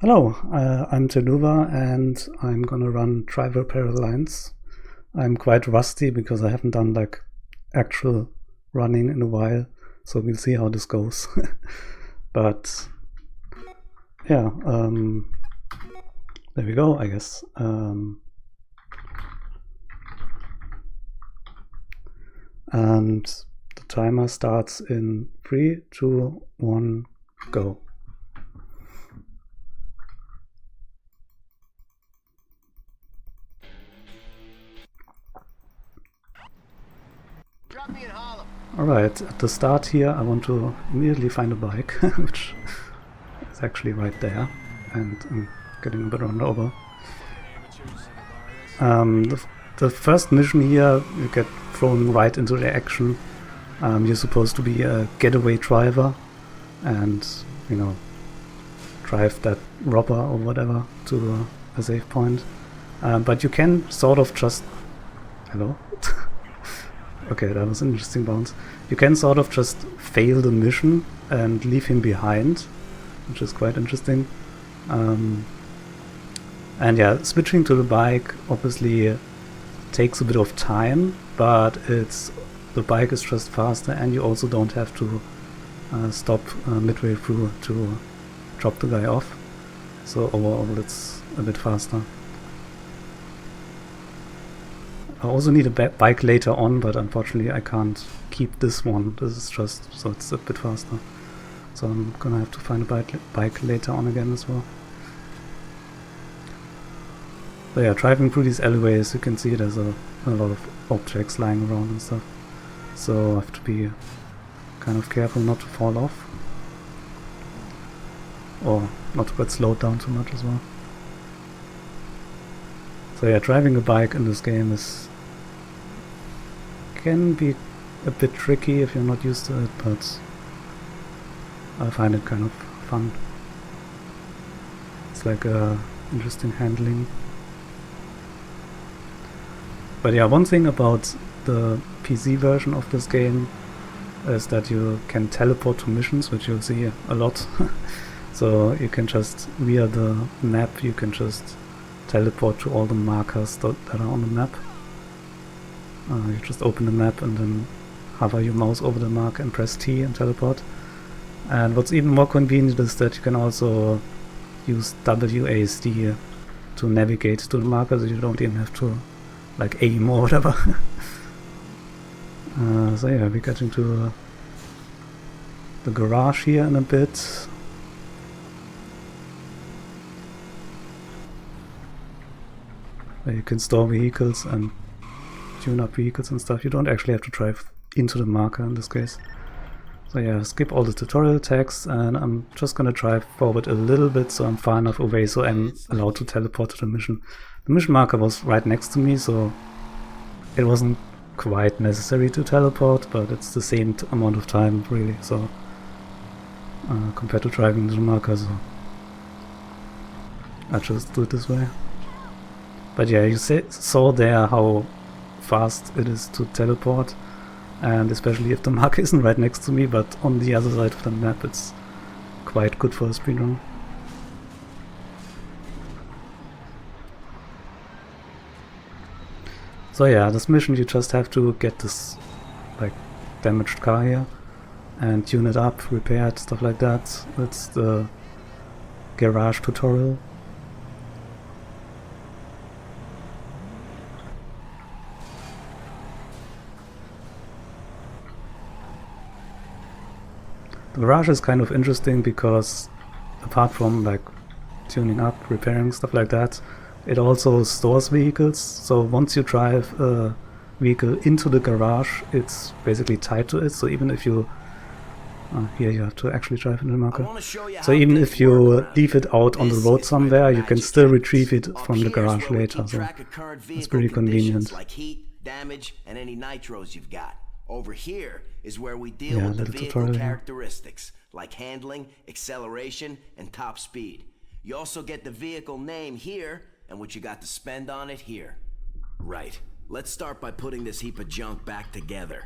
Hello, I'm Tduva and I'm gonna run Driver Parallel Lines. I'm quite rusty because I haven't done like actual running in a while, so we'll see how this goes. But yeah, there we go, I guess. And the timer starts in 3, 2, 1, go. Alright, at the start here I want to immediately find a bike, which is actually right there, and I'm getting a bit run over. The first mission here, you get thrown right into the action. You're supposed to be a getaway driver and, you know, drive that robber or whatever to a safe point. But you can sort of just... Hello? Okay, that was an interesting bounce. You can sort of just fail the mission and leave him behind, which is quite interesting. And yeah, switching to the bike obviously takes a bit of time, but the bike is just faster, and you also don't have to stop midway through to drop the guy off. So overall it's a bit faster. I also need a bike later on, but unfortunately I can't keep this one. This is just so it's a bit faster. So I'm gonna have to find a bike later on again as well. But yeah, driving through these alleyways, you can see there's a lot of objects lying around and stuff. So I have to be kind of careful not to fall off. Or not to get slowed down too much as well. So yeah, driving a bike in this game can be a bit tricky if you're not used to it, but I find it kind of fun. It's like interesting handling. But yeah, one thing about the PC version of this game is that you can teleport to missions, which you'll see a lot. So you can just, via the map, you can just teleport to all the markers that are on the map. You just open the map and then hover your mouse over the mark and press T and teleport. And what's even more convenient is that you can also use WASD to navigate to the marker, so you don't even have to like aim or whatever. So yeah, we're getting to the garage here in a bit. Where you can store vehicles and tune up vehicles and stuff. You don't actually have to drive into the marker in this case. So yeah, skip all the tutorial text, and I'm just gonna drive forward a little bit so I'm far enough away so I'm allowed to teleport to the mission. The mission marker was right next to me, so it wasn't quite necessary to teleport, but it's the same amount of time really, so compared to driving to the marker, so I just do it this way. But yeah, you saw there how fast it is to teleport, and especially if the marker isn't right next to me, but on the other side of the map, it's quite good for a speedrun. So yeah, this mission you just have to get this like damaged car here and tune it up, repair it, stuff like that. It's the garage tutorial. The garage is kind of interesting because apart from like tuning up, repairing, stuff like that, it also stores vehicles. So once you drive a vehicle into the garage, it's basically tied to it. So even if you... here you have to actually drive into the marker. So even if you leave it out on the road somewhere, you can still retrieve it from the garage later. So it's pretty convenient. Damage and any nitros you've got. Over here is where we deal with the vehicle characteristics, like handling, acceleration, and top speed. You also get the vehicle name here, and what you got to spend on it here. Right. Let's start by putting this heap of junk back together.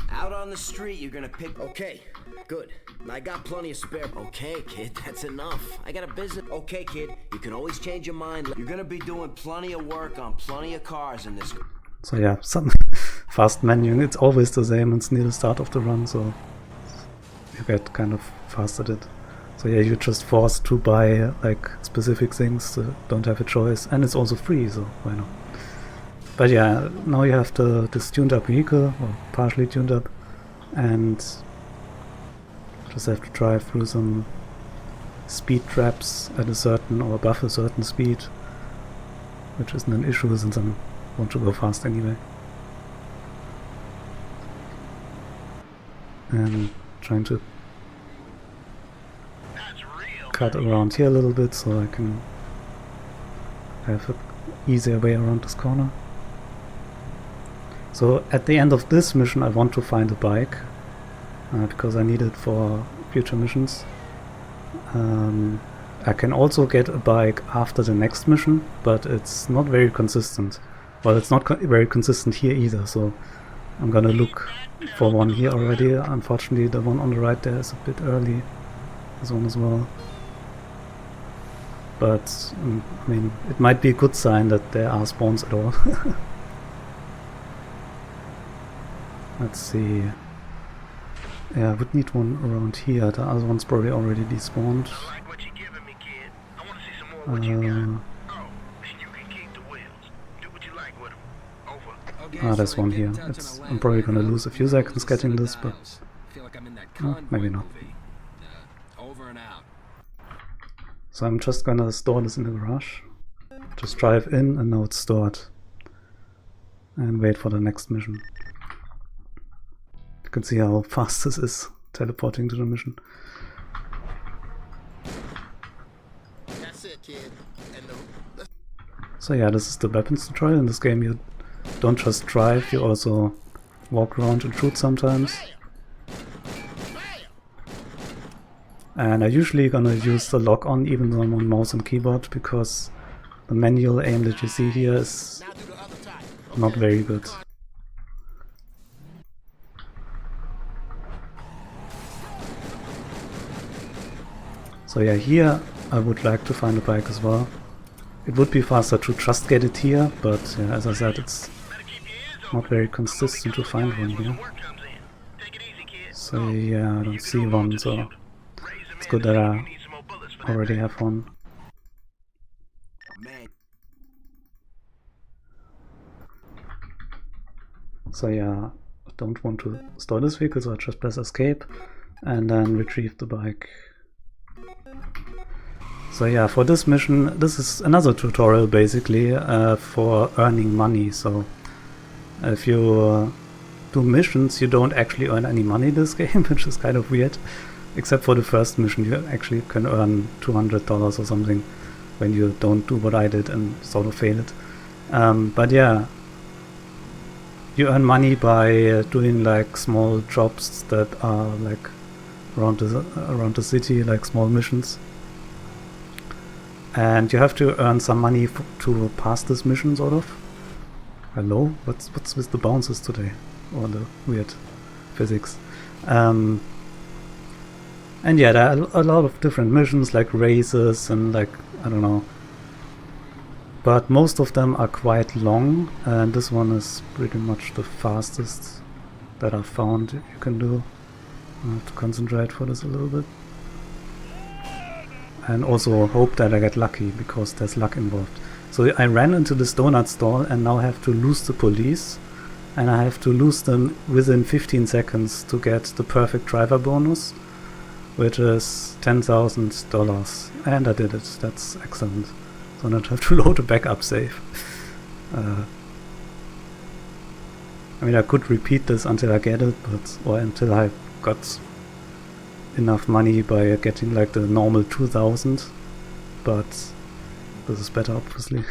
Out on the street, you're gonna pick... Okay, good. I got plenty of spare... Okay, kid, that's enough. I got a business... Okay, kid, you can always change your mind. You're gonna be doing plenty of work on plenty of cars in this... So yeah, some fast menuing, it's always the same. It's near the start of the run, so you get kind of fast at it. So yeah, you're just forced to buy like specific things, so don't have a choice, and it's also free, so why not? But yeah, now you have this tuned up vehicle, or partially tuned up, and just have to drive through some speed traps at a certain, or above a certain speed, which isn't an issue since I want to go fast anyway. And trying to cut around here a little bit so I can have an easier way around this corner. So at the end of this mission I want to find a bike, because I need it for future missions. I can also get a bike after the next mission, but it's not very consistent. Well, it's not very consistent here either, so I'm gonna look for one here already. Unfortunately, the one on the right there is a bit early, this one as well. But, I mean, it might be a good sign that there are spawns at all. Let's see. Yeah, I would need one around here. The other one's probably already despawned. There's one here. I'm probably gonna lose a few seconds getting this, but maybe not. So I'm just gonna store this in the garage. Just drive in and now it's stored. And wait for the next mission. You can see how fast this is, teleporting to the mission. That's it, kid. So yeah, this is the weapons tutorial. In this game you don't just drive, you also walk around and shoot sometimes. And I usually gonna use the lock on even though I'm on mouse and keyboard, because the manual aim that you see here is not very good. So yeah, here I would like to find a bike as well. It would be faster to just get it here, but yeah, as I said, it's not very consistent to find one here. So yeah, I don't see one, so it's good that I already have one. So yeah, I don't want to store this vehicle, so I just press escape and then retrieve the bike. So yeah, for this mission, this is another tutorial basically for earning money. So if you do missions, you don't actually earn any money in this game, which is kind of weird. Except for the first mission, you actually can earn $200 or something when you don't do what I did and sort of fail it. But yeah, you earn money by doing like small jobs that are like around the city, like small missions. And you have to earn some money to pass this mission, sort of. Hello? What's with the bounces today? Or the weird physics. And yeah, there are a lot of different missions, like races and like, I don't know. But most of them are quite long, and this one is pretty much the fastest that I've found you can do. I have to concentrate for this a little bit. And also hope that I get lucky, because there's luck involved. So I ran into this donut stall and now have to lose the police. And I have to lose them within 15 seconds to get the perfect driver bonus, which is $10,000. And I did it. That's excellent. So now I have to load a backup save. I mean, I could repeat this until I get it, or until I got enough money by getting like the normal 2,000, but this is better, obviously.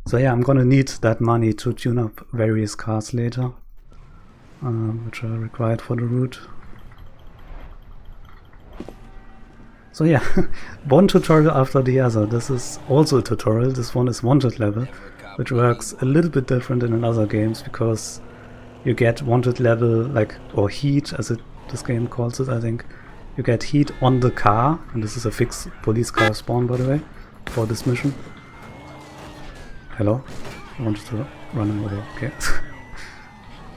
So yeah, I'm gonna need that money to tune up various cars later, which are required for the route. So yeah, one tutorial after the other. This is also a tutorial. This one is wanted level, which works a little bit different than in other games because you get wanted level, like, or heat as this game calls it, I think. You get heat on the car, and this is a fixed police car spawn, by the way, for this mission. Hello? I wanted to run away, okay.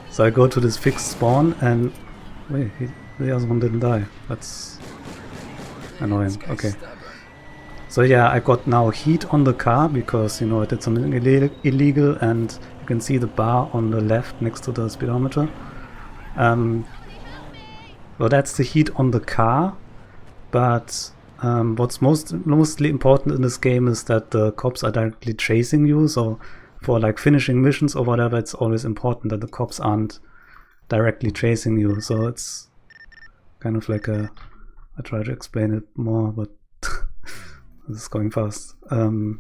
So I go to this fixed spawn and... wait, the other one didn't die. That's annoying, okay. So yeah, I got now heat on the car because, you know, I did something illegal, and you can see the bar on the left next to the speedometer. Well, that's the heat on the car, but what's mostly important in this game is that the cops are directly chasing you, so for like finishing missions or whatever, it's always important that the cops aren't directly chasing you, so it's kind of like a... I try to explain it more, but this is going fast. Yeah,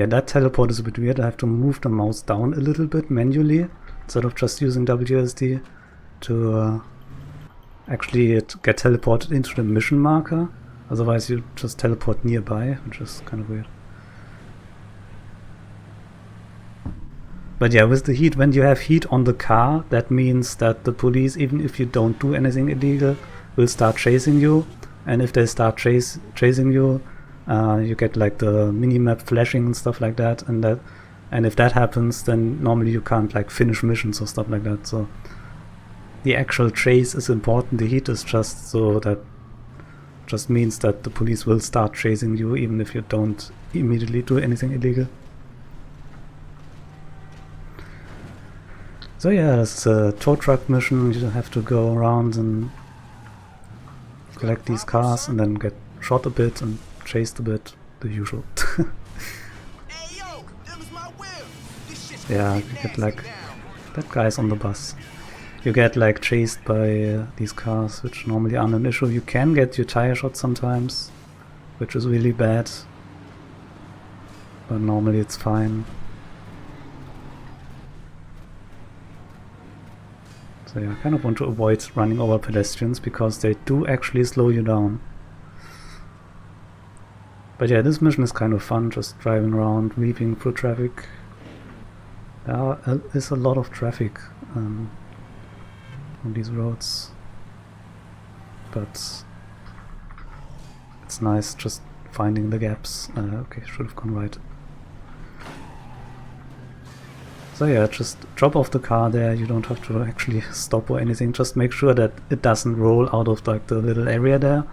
that teleport is a bit weird. I have to move the mouse down a little bit manually instead of just using WSD to actually get teleported into the mission marker. Otherwise you just teleport nearby, which is kind of weird. But yeah, with the heat, when you have heat on the car, that means that the police, even if you don't do anything illegal, will start chasing you. And if they start chasing you, you get like the minimap flashing and stuff like that. And if that happens, then normally you can't like finish missions or stuff like that. So the actual chase is important. The heat is just so that just means that the police will start chasing you even if you don't immediately do anything illegal. So yeah, it's a tow truck mission. You have to go around and collect these cars and then get shot a bit and chased a bit, the usual. Yeah, you get like... that guy's on the bus. You get like chased by these cars, which normally aren't an issue. You can get your tire shot sometimes, which is really bad, but normally it's fine. So yeah, I kind of want to avoid running over pedestrians because they do actually slow you down. But yeah, this mission is kind of fun, just driving around, weaving through traffic. There is a lot of traffic on these roads, but it's nice just finding the gaps. Okay, should have gone right. So yeah, just drop off the car there. You don't have to actually stop or anything. Just make sure that it doesn't roll out of like the little area there.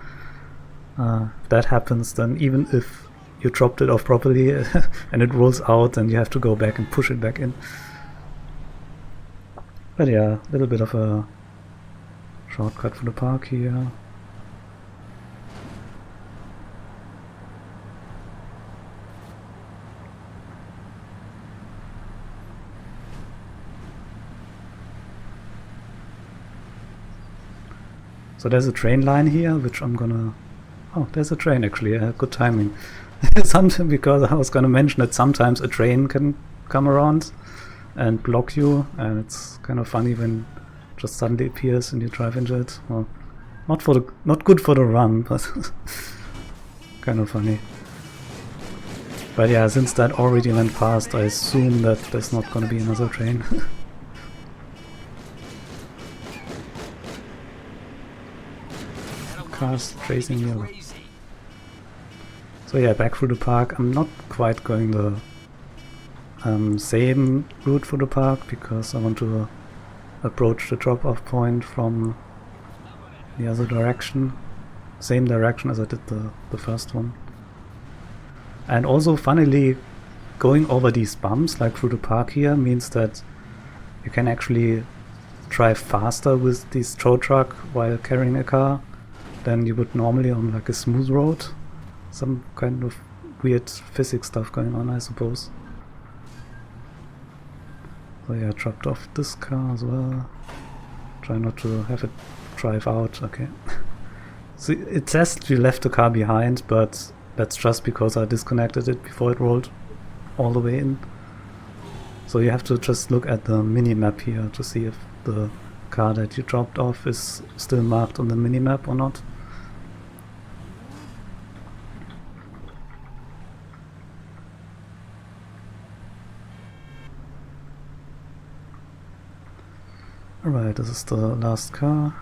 If that happens, then even if you dropped it off properly and it rolls out, then you have to go back and push it back in. But yeah, a little bit of a shortcut for the park here. So there's a train line here, which I'm gonna... oh, there's a train actually, good timing. Something, because I was gonna mention that sometimes a train can come around and block you, and it's kind of funny when it just suddenly appears and you drive into it. Well, not good for the run, but kind of funny. But yeah, since that already went past, I assume that there's not gonna be another train. Cars chasing you. So yeah, back through the park. I'm not quite going the same route through the park because I want to approach the drop-off point from the other direction. Same direction as I did the first one. And also, funnily, going over these bumps, like through the park here, means that you can actually drive faster with this tow truck while carrying a car than you would normally on like a smooth road. Some kind of weird physics stuff going on, I suppose. So yeah, dropped off this car as well. Try not to have it drive out, okay. So it says you left the car behind, but that's just because I disconnected it before it rolled all the way in. So you have to just look at the minimap here to see if the car that you dropped off is still marked on the minimap or not. Alright, this is the last car.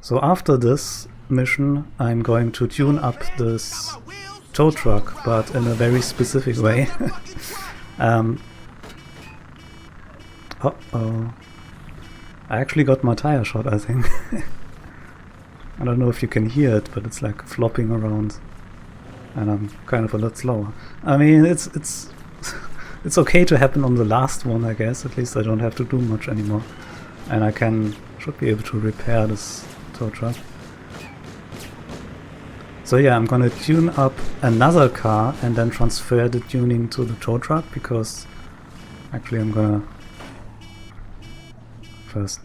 So after this mission I'm going to tune up this tow truck, but in a very specific way. Uh-oh. I actually got my tire shot, I think. I don't know if you can hear it, but it's like flopping around. And I'm kind of a lot slower. I mean, it's it's okay to happen on the last one, I guess. At least I don't have to do much anymore. And I should be able to repair this tow truck. So yeah, I'm gonna tune up another car and then transfer the tuning to the tow truck, because actually I'm gonna first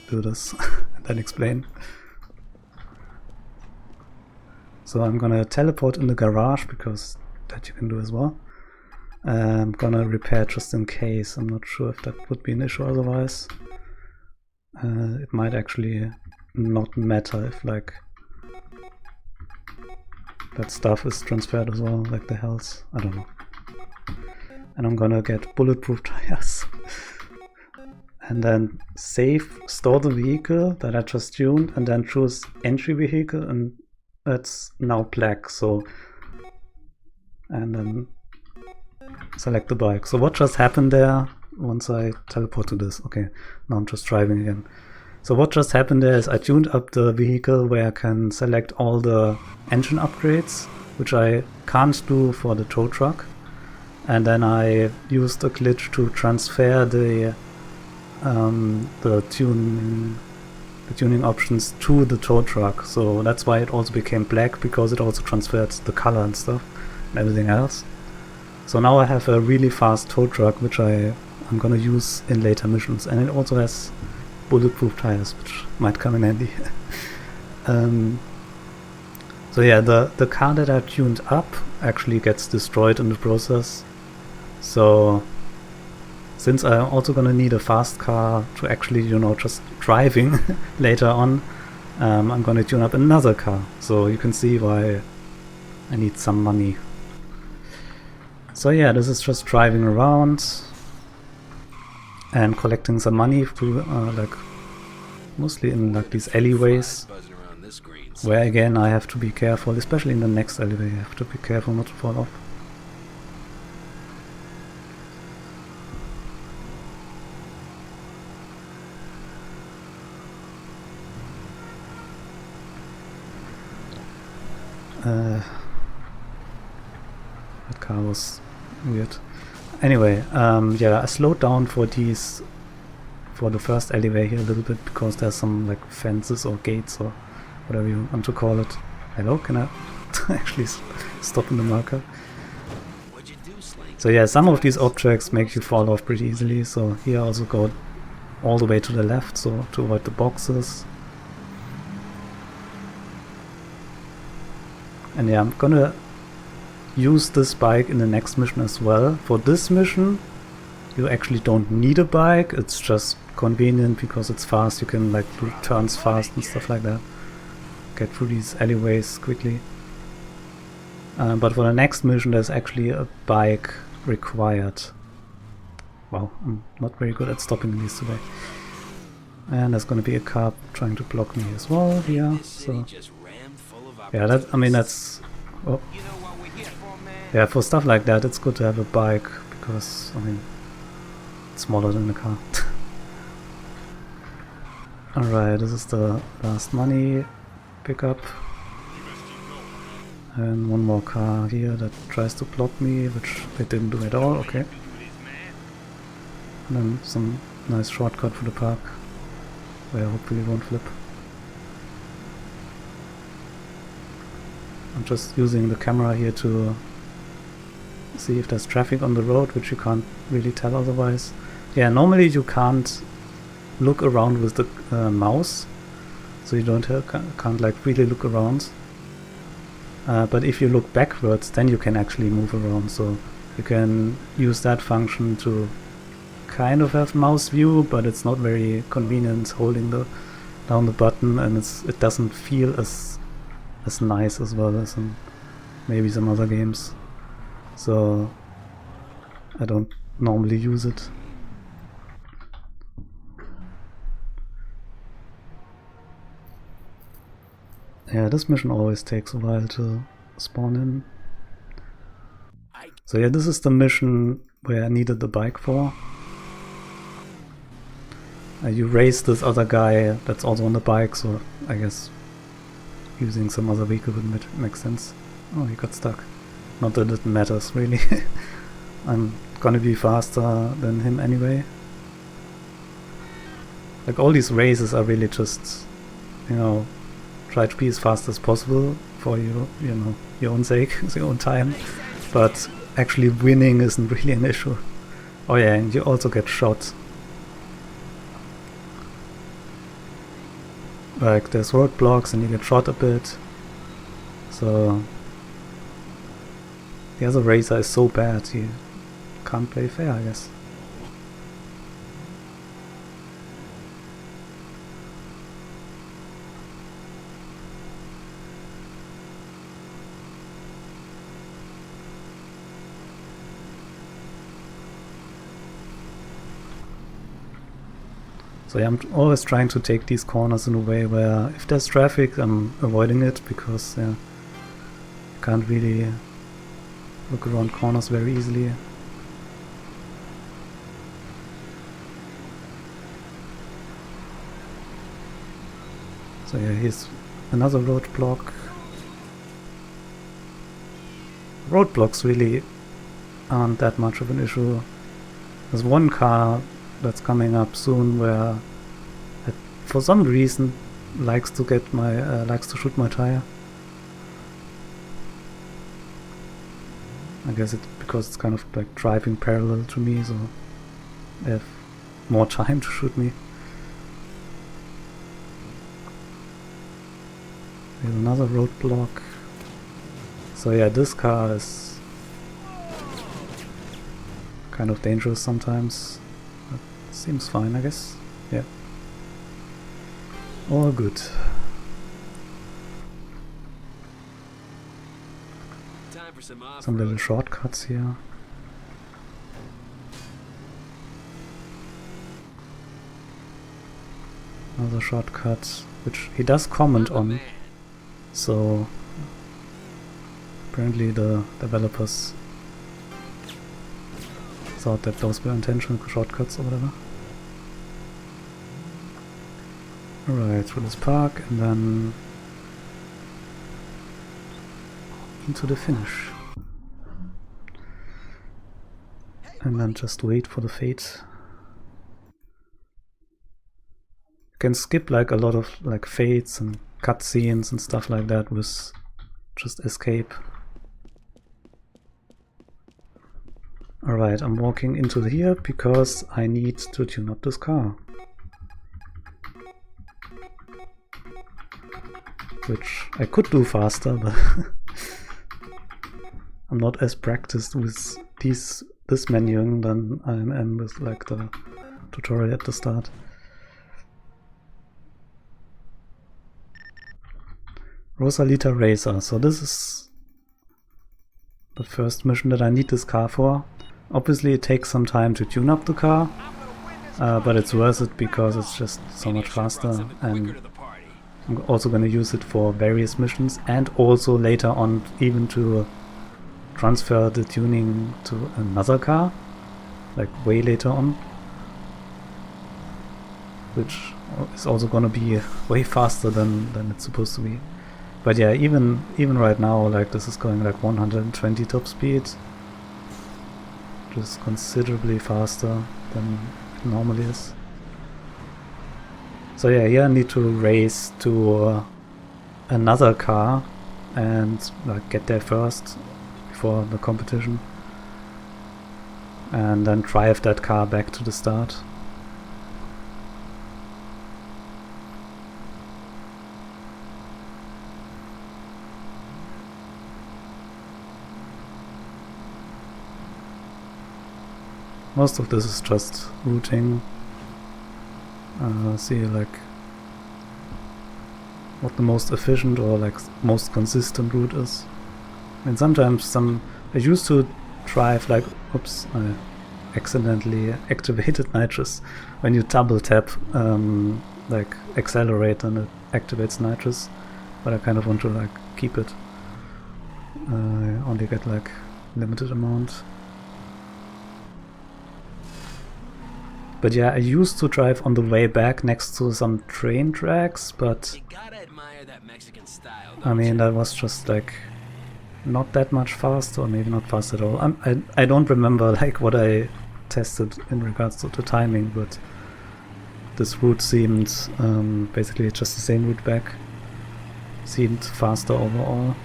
do this and then explain. So I'm gonna teleport in the garage, because that you can do as well. I'm gonna repair just in case. I'm not sure if that would be an issue otherwise. It might actually not matter if like that stuff is transferred as well, like the health. I don't know. And I'm gonna get bulletproof tires. And then store the vehicle that I just tuned, and then choose entry vehicle, and that's now black. So, and then select the bike. So what just happened there once I teleport to this? Okay, now I'm just driving again. So what just happened there is I tuned up the vehicle where I can select all the engine upgrades, which I can't do for the tow truck. And then I used a glitch to transfer the tuning options to the tow truck. So that's why it also became black, because it also transferred the color and stuff and everything else. So now I have a really fast tow truck, which I'm gonna use in later missions, and it also has bulletproof tires, which might come in handy. So yeah, the car that I tuned up actually gets destroyed in the process. So since I'm also gonna need a fast car to actually, you know, just driving later on, I'm gonna tune up another car. So you can see why I need some money. So yeah, this is just driving around and collecting some money through like mostly in like these alleyways, where again I have to be careful, especially in the next alleyway. I have to be careful not to fall off. That car was weird. Anyway, yeah, I slowed down for the first alleyway here a little bit, because there's some like fences or gates or whatever you want to call it. Hello, can I actually stop in the marker? So yeah, some of these objects make you fall off pretty easily. So here I also go all the way to the left, so to avoid the boxes. And yeah, I'm gonna use this bike in the next mission as well. For this mission you actually don't need a bike, it's just convenient because it's fast. You can like do turns fast and stuff like that, get through these alleyways quickly. But for the next mission there's actually a bike required. Wow, I'm not very good at stopping these today. And there's gonna be a car trying to block me as well here. So yeah, that's oh. Yeah, for stuff like that it's good to have a bike, because I mean it's smaller than a car. Alright, this is the last money pickup. And one more car here that tries to block me, which they didn't do at all. Okay. And then some nice shortcut for the park, where hopefully it won't flip. I'm just using the camera here to see if there's traffic on the road, which you can't really tell otherwise. Yeah, normally you can't look around with the mouse, so you can't like really look around. But if you look backwards, then you can actually move around. So you can use that function to kind of have mouse view, but it's not very convenient holding down the button, and it doesn't feel as nice as well as in maybe some other games. So I don't normally use it. Yeah, this mission always takes a while to spawn in. So yeah, this is the mission where I needed the bike for. You race this other guy that's also on the bike, so I guess using some other vehicle would make sense. Oh, he got stuck. Not that it matters, really. I'm gonna be faster than him anyway. Like, all these races are really just, you know, try to be as fast as possible for you know, your own sake, your own time. But actually winning isn't really an issue. Oh yeah, and you also get shot. Like, there's roadblocks and you get shot a bit. So the other racer is so bad, you can't play fair, I guess. So yeah, I'm always trying to take these corners in a way where if there's traffic, I'm avoiding it, because yeah, you can't really look around corners very easily. So yeah, here's another roadblock. Roadblocks really aren't that much of an issue. There's one car that's coming up soon where it, for some reason, likes to shoot my tire. I guess it's because it's kind of like driving parallel to me, so they have more time to shoot me. There's another roadblock. So yeah, this car is kind of dangerous sometimes. But seems fine, I guess. Yeah. All good. Some little shortcuts here. Another shortcut, which he does comment on. So apparently the developers thought that those were intentional shortcuts or whatever. Alright, through this park and then into the finish. And then just wait for the fate. You can skip like a lot of like fates and cutscenes and stuff like that with just escape. Alright, I'm walking into here because I need to tune up this car. Which I could do faster, but I'm not as practiced with this menuing than I am with like the tutorial at the start. Rosalita Racer. So this is the first mission that I need this car for. Obviously it takes some time to tune up the car, but it's worth it because it's just so much faster, and I'm also going to use it for various missions and also later on even to transfer the tuning to another car, like way later on, which is also going to be way faster than it's supposed to be. But yeah, even right now, like this is going like 120 top speed, which is considerably faster than it normally is. So yeah, here I need to race to another car and like get there first before the competition, and then drive that car back to the start. Most of this is just routing. See like what the most efficient or like most consistent route is. And sometimes I used to drive like, oops, I accidentally activated nitrous. When you double tap like accelerate, and it activates nitrous. but I kind of want to like keep it. I only get like limited amount. But yeah, I used to drive on the way back next to some train tracks, but I mean that was just like not that much fast, or maybe not fast at all. I don't remember like what I tested in regards to the timing, but this route seemed basically just the same route back. Seemed faster overall.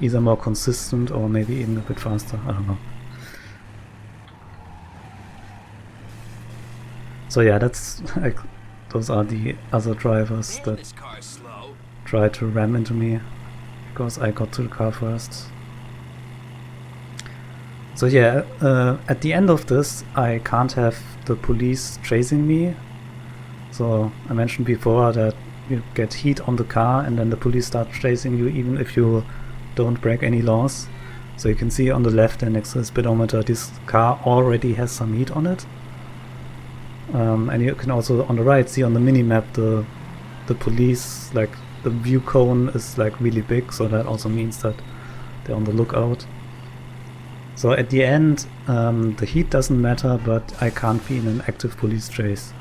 Either more consistent or maybe even a bit faster, I don't know. So yeah, that's like, those are the other drivers that try to ram into me because I got to the car first. So yeah, at the end of this I can't have the police chasing me. So I mentioned before that you get heat on the car and then the police start chasing you even if you don't break any laws. So you can see on the left and next to the speedometer this car already has some heat on it. And you can also on the right see on the mini-map the police, like the view cone is like really big, so that also means that they're on the lookout. So at the end the heat doesn't matter, but I can't be in an active police chase.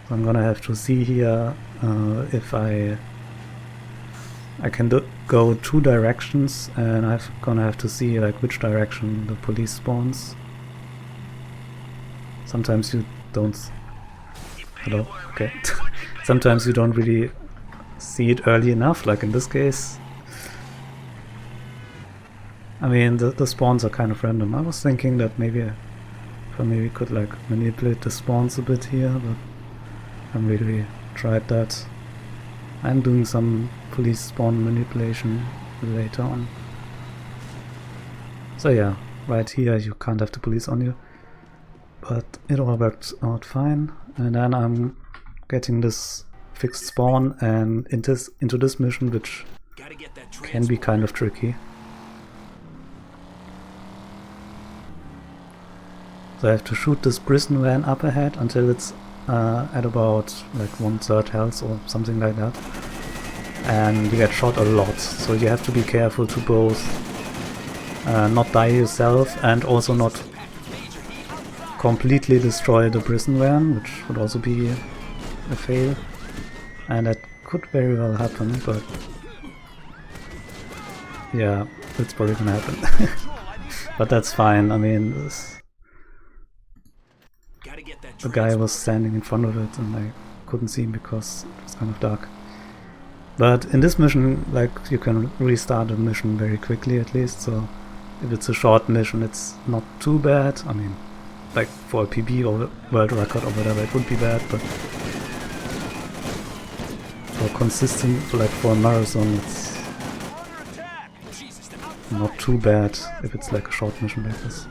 So I'm gonna have to see here if I can go 2 directions, and I'm gonna have to see like which direction the police spawns. Sometimes you don't... Hello? Okay. Sometimes you don't really see it early enough, like in this case. I mean, the spawns are kind of random. I was thinking that maybe I could like manipulate the spawns a bit here, but I haven't really tried that. I'm doing some police spawn manipulation later on. So yeah, right here you can't have the police on you. But it all worked out fine. And then I'm getting this fixed spawn and into this mission, which can be kind of tricky. So I have to shoot this prison van up ahead until it's at about like 1/3 health or something like that. And you get shot a lot, so you have to be careful to both not die yourself and also not completely destroy the prison van, which would also be a fail. And that could very well happen, but yeah, it's probably gonna happen. But that's fine. I mean, the guy was standing in front of it and I couldn't see him because it was kind of dark. But in this mission, like, you can restart a mission very quickly at least, so if it's a short mission it's not too bad. I mean, like for a PB or world record or whatever it would be bad, but for consistent, like for a marathon, it's not too bad if it's like a short mission like this.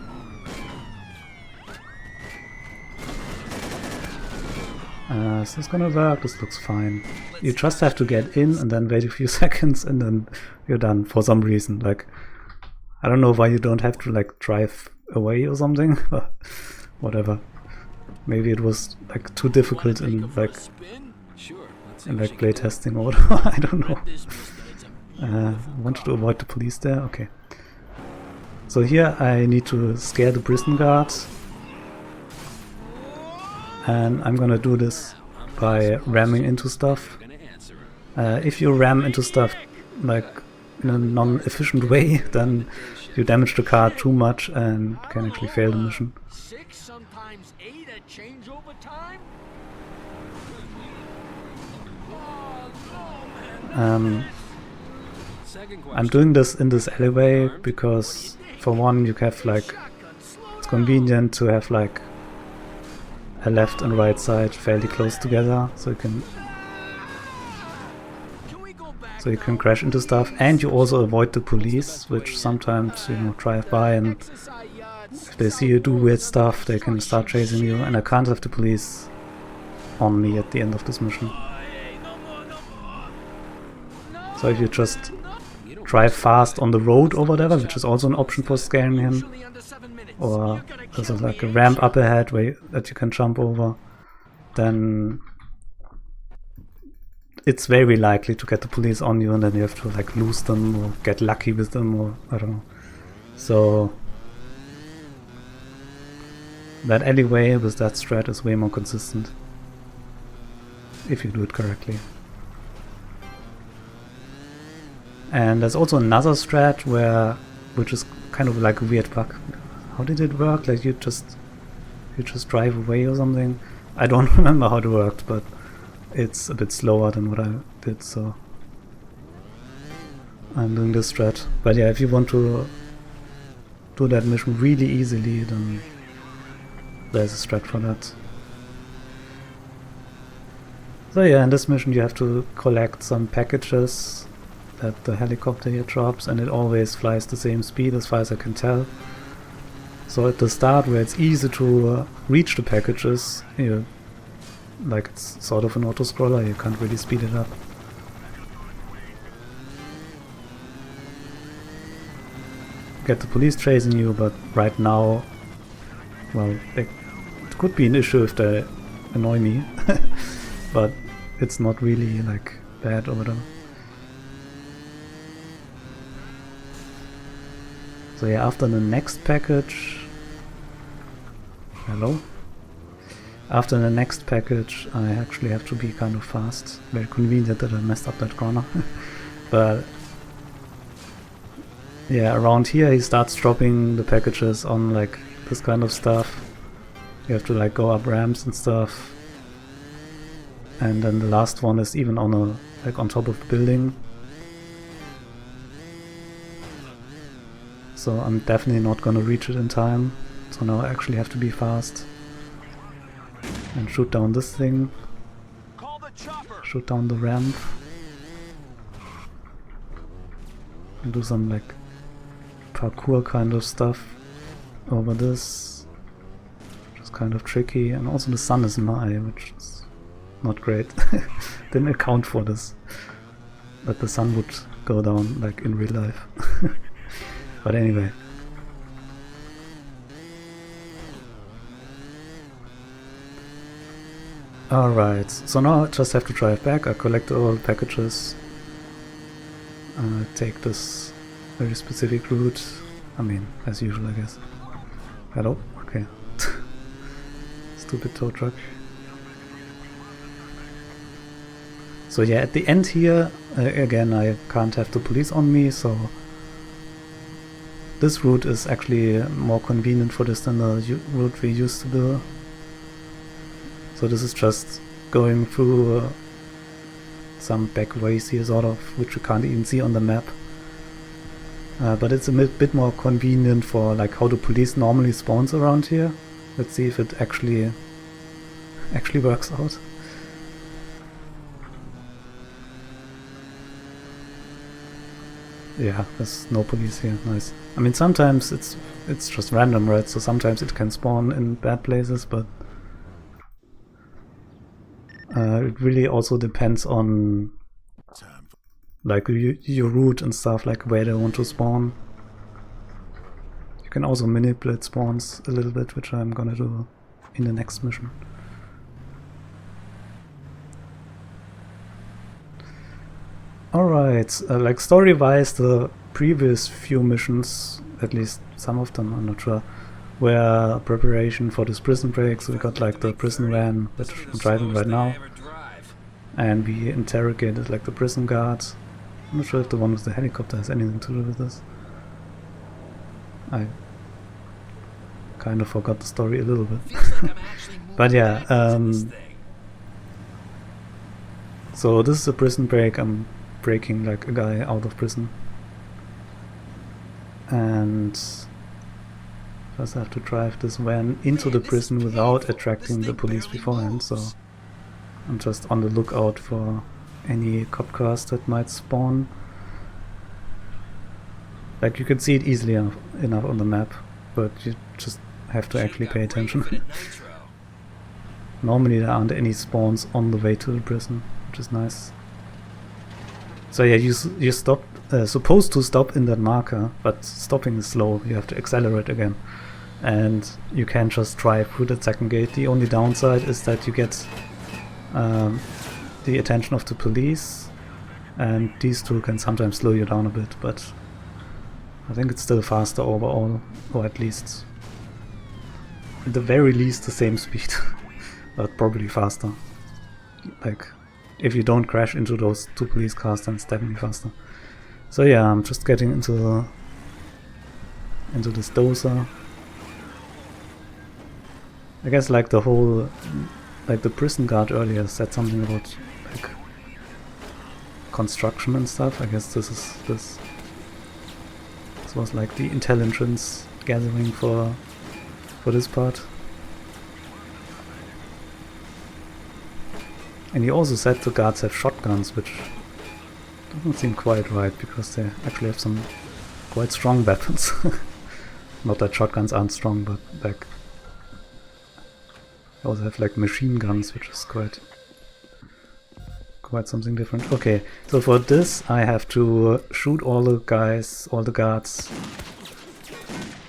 Is this gonna work? This looks fine. You just have to get in and then wait a few seconds and then you're done for some reason. Like, I don't know why you don't have to like drive away or something, but whatever. Maybe it was like too difficult in like playtesting or whatever. I don't know. I wanted to avoid the police there. Okay. So here I need to scare the prison guards. And I'm gonna do this by ramming into stuff. If you ram into stuff like in a non-efficient way, then you damage the car too much and can actually fail the mission. I'm doing this in this alleyway because for one you have like, it's convenient to have like a left and right side fairly close together, so you can crash into stuff, and you also avoid the police, which sometimes, you know, drive by, and if they see you do weird stuff they can start chasing you, and I can't have the police on me at the end of this mission. So if you just drive fast on the road or whatever, which is also an option for scaring him, or there's like a ramp up ahead that you can jump over, then it's very likely to get the police on you, and then you have to like lose them or get lucky with them, or I don't know. So that alleyway with that strat is way more consistent if you do it correctly. And there's also another strat which is kind of like a weird bug. How did it work? Like you just drive away or something? I don't remember how it worked, but it's a bit slower than what I did, so I'm doing this strat. But yeah, if you want to do that mission really easily, then there's a strat for that. So yeah, in this mission you have to collect some packages that the helicopter here drops, and it always flies the same speed as far as I can tell. So at the start, where it's easy to reach the packages, like it's sort of an auto-scroller, you can't really speed it up. Get the police chasing you, but right now, well, it could be an issue if they annoy me, but it's not really like bad or whatever. So yeah, after the next package... Hello? After the next package I actually have to be kind of fast. Very convenient that I messed up that corner. But yeah, around here he starts dropping the packages on like this kind of stuff. You have to like go up ramps and stuff. And then the last one is even on on top of the building. So I'm definitely not gonna reach it in time. So now I actually have to be fast and shoot down this thing, shoot down the ramp, and do some like parkour kind of stuff over this, which is kind of tricky. And also the sun is in my eye, which is not great. Didn't account for this, that the sun would go down like in real life. But anyway. Alright, so now I just have to drive back. I collect all the packages. Take this very specific route. I mean, as usual, I guess. Hello? Okay. Stupid tow truck. So yeah, at the end here, again, I can't have the police on me, so this route is actually more convenient for this than the route we used to do. So this is just going through some back ways here, sort of, which you can't even see on the map. But it's a bit more convenient for like how the police normally spawns around here. Let's see if it actually works out. Yeah, there's no police here. Nice. I mean, sometimes it's just random, right? So sometimes it can spawn in bad places, but it really also depends on like your route and stuff, like where they want to spawn. You can also manipulate spawns a little bit, which I'm gonna do in the next mission. Alright, like story-wise, the previous few missions, at least some of them, I'm not sure, were preparation for this prison break. So we got like the prison van, which I'm driving right now, and we interrogated like the prison guards. I'm not sure if the one with the helicopter has anything to do with this. I kind of forgot the story a little bit. But yeah, so this is a prison break. I'm breaking like a guy out of prison, and first I have to drive this van into the prison without attracting the police beforehand, so I'm just on the lookout for any cop cars that might spawn. Like you can see it easily enough on the map, but you just have to actually pay attention. Normally there aren't any spawns on the way to the prison, which is nice. So yeah, you're supposed to stop in that marker, but stopping is slow. You have to accelerate again, and you can't just drive through that second gate. The only downside is that you get the attention of the police, and these two can sometimes slow you down a bit, but I think it's still faster overall, or at least, at the very least, the same speed, but probably faster. Like, if you don't crash into those two police cars, then it's definitely faster. So yeah, I'm just getting into this dozer. I guess like the whole, like the prison guard earlier said something about like construction and stuff. I guess this was like the intelligence gathering for this part. And he also said the guards have shotguns, which doesn't seem quite right, because they actually have some quite strong weapons. Not that shotguns aren't strong, but like they also have like machine guns, which is quite something different. Okay, so for this I have to shoot all the guards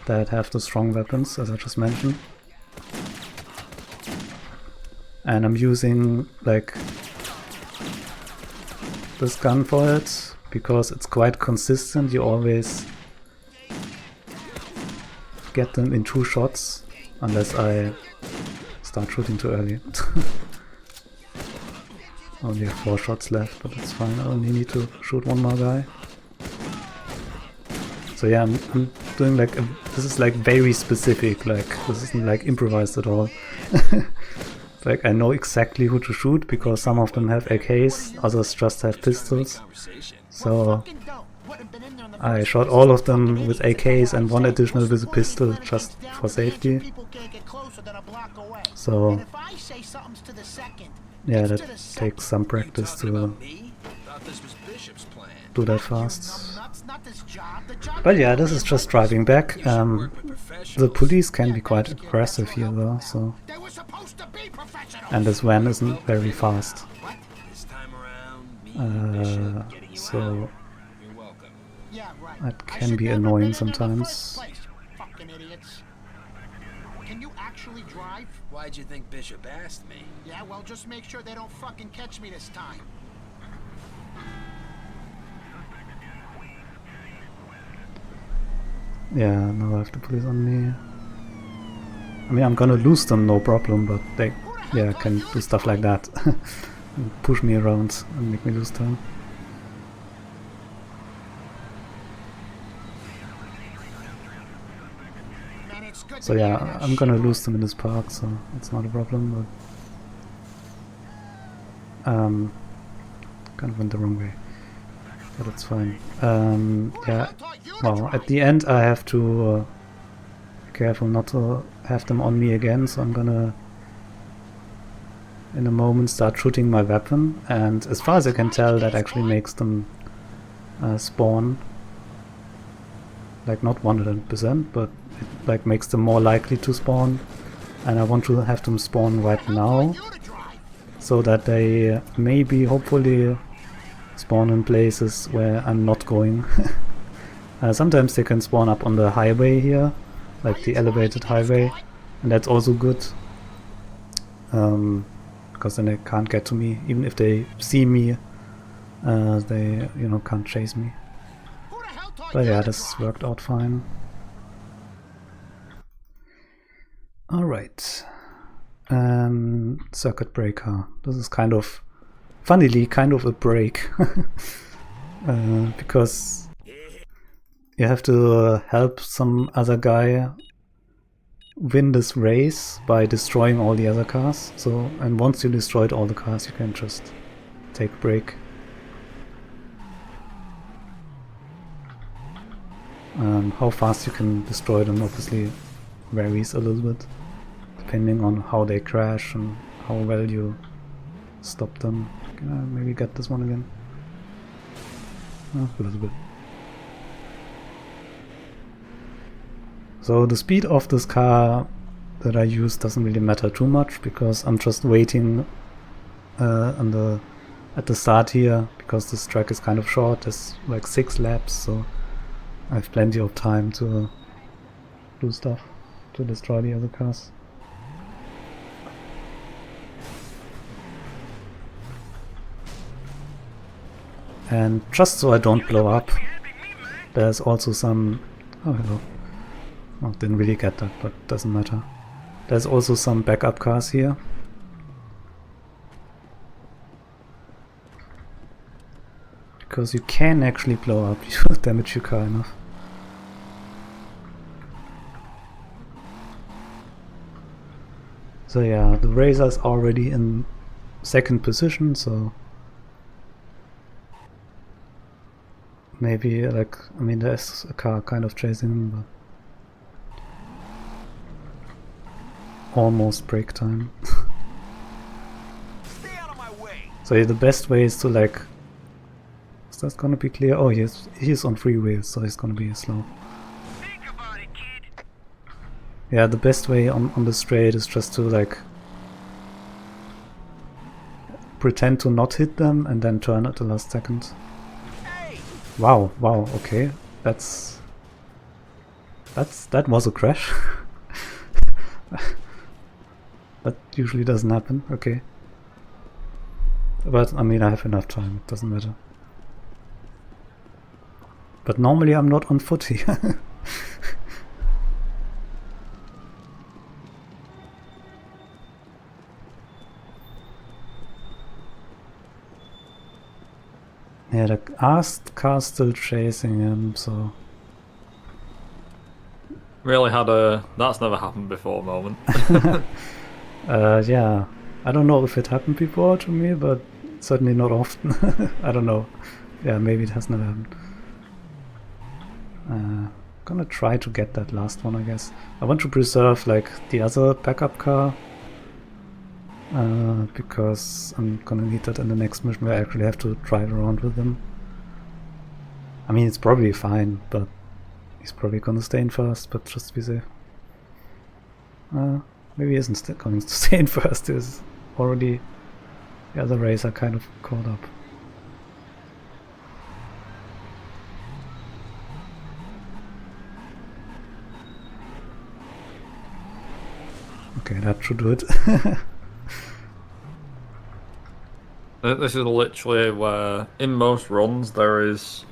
that have the strong weapons, as I just mentioned. And I'm using like this gun for it, because it's quite consistent. You always get them in 2 shots, unless I start shooting too early. Only have 4 shots left, but it's fine. I only need to shoot 1 more guy. So yeah, I'm doing like this is like very specific. Like this isn't like improvised at all. Like I know exactly who to shoot, because some of them have AKs, others just have pistols. So I shot all of them with AKs and 1 additional with a pistol, just for safety. So yeah, that takes some practice to do that fast. But yeah, this is just driving back. The police can be quite aggressive here though, so... And this van isn't very fast. So... that can be annoying sometimes. Can you actually drive? Why'd you think Bishop asked me? Yeah, well, just make sure they don't fucking catch me this time. Yeah, now I have the police on me. I mean, I'm gonna lose them, no problem, but they, yeah, can do stuff like that. Push me around and make me lose time. So yeah, I'm gonna lose them in this park, so it's not a problem, but kind of went the wrong way, but it's fine. Yeah, well, at the end I have to be careful not to have them on me again, so I'm gonna in a moment start shooting my weapon, and as far as I can tell that actually makes them spawn, like not 100%, but it like makes them more likely to spawn, and I want to have them spawn right now, so that they maybe, hopefully, spawn in places where I'm not going. Sometimes they can spawn up on the highway here, like the elevated highway, and that's also good, because then they can't get to me. Even if they see me, they, you know, can't chase me. But yeah, this worked out fine. Alright. Circuit breaker. This is kind of, funnily, kind of a break. Because you have to help some other guy win this race by destroying all the other cars. So, and once you destroyed all the cars, you can just take a break. How fast you can destroy them obviously varies a little bit, depending on how they crash and how well you stop them. Can I maybe get this one again? Oh, a little bit. So the speed of this car that I use doesn't really matter too much, because I'm just waiting at the start here, because this track is kind of short. There's like 6 laps, so I have plenty of time to do stuff, to destroy the other cars. And just so I don't blow up, there's also some... Oh, hello. Oh, didn't really get that, but doesn't matter. There's also some backup cars here. Because you can actually blow up if you damage your car enough. So yeah, the Razor's already in second position, so maybe, like, I mean, there's a car kind of chasing him, but almost break time. Stay out of my way. So yeah, the best way is to, like, is that gonna be clear? Oh, he's on free wheels, so he's gonna be slow. Think about it, kid. Yeah, the best way on the straight is just to, like, pretend to not hit them and then turn at the last second. Hey. Wow, okay. That was a crash. That usually doesn't happen, okay. But I mean, I have enough time, it doesn't matter. But normally I'm not on foot here. Yeah, the car's still chasing him, so... Really had a that's never happened before moment. Yeah, I don't know if it happened before to me, but certainly not often. I don't know. Yeah, maybe it has never happened. Gonna try to get that last one, I guess. I want to preserve, like, the other backup car, because I'm gonna need that in the next mission where I actually have to drive around with them. I mean, it's probably fine, but he's probably gonna stay in first, but just to be safe. Maybe he isn't going to stay in first. Is already the other racer kind of caught up. Okay, that should do it. This is literally where, in most runs, there is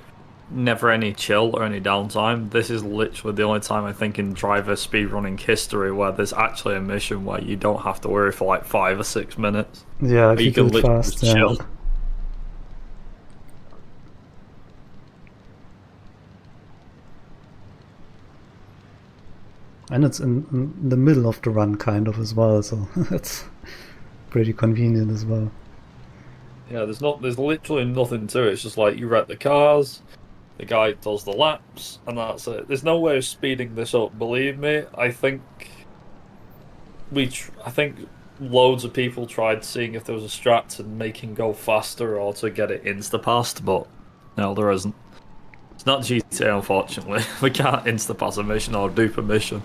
never any chill or any downtime. This is literally the only time I think in driver speedrunning history where there's actually a mission where you don't have to worry for like 5 or 6 minutes. Yeah, if you can do it literally fast, just chill. yeah. And it's in the middle of the run kind of as well, so that's pretty convenient as well. Yeah, there's literally nothing to it. It's just like you wreck the cars, the guy does the laps, and that's it. There's no way of speeding this up. Believe me, I think loads of people tried seeing if there was a strat to make him go faster or to get it insta-passed, but no, there isn't. It's not GTA, unfortunately. We can't insta-pass a mission or dupe a mission.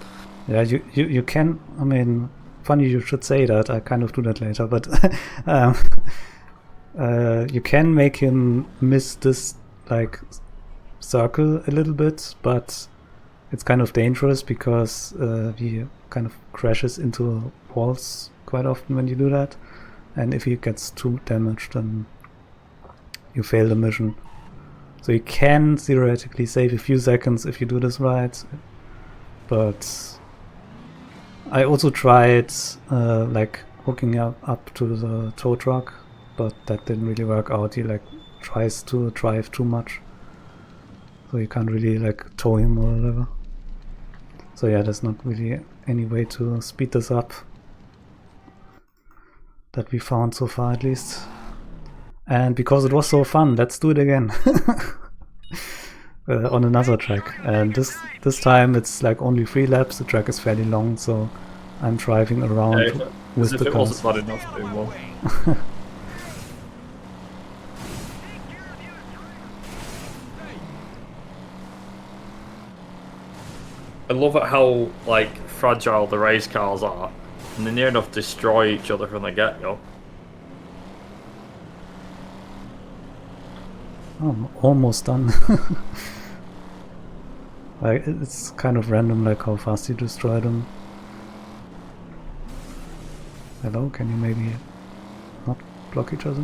Yeah, you can. I mean, funny you should say that. I kind of do that later, but you can make him miss this, like, circle a little bit, but it's kind of dangerous because he kind of crashes into walls quite often when you do that, and if he gets too damaged, then you fail the mission. So you can theoretically save a few seconds if you do this right, but I also tried like hooking up to the tow truck, but that didn't really work out. He like tries to drive too much, so you can't really like tow him or whatever. So yeah, there's not really any way to speed this up that we found so far, at least. And because it was so fun, let's do it again. On another track. And this time it's like only 3 laps. The track is fairly long, so I'm driving around with the cars. It wasn't bad enough to do one. I love it how like fragile the race cars are, and they near enough destroy each other from the get-go. Oh, I'm almost done. Like, it's kind of random, like how fast you destroy them. Hello, can you maybe not block each other?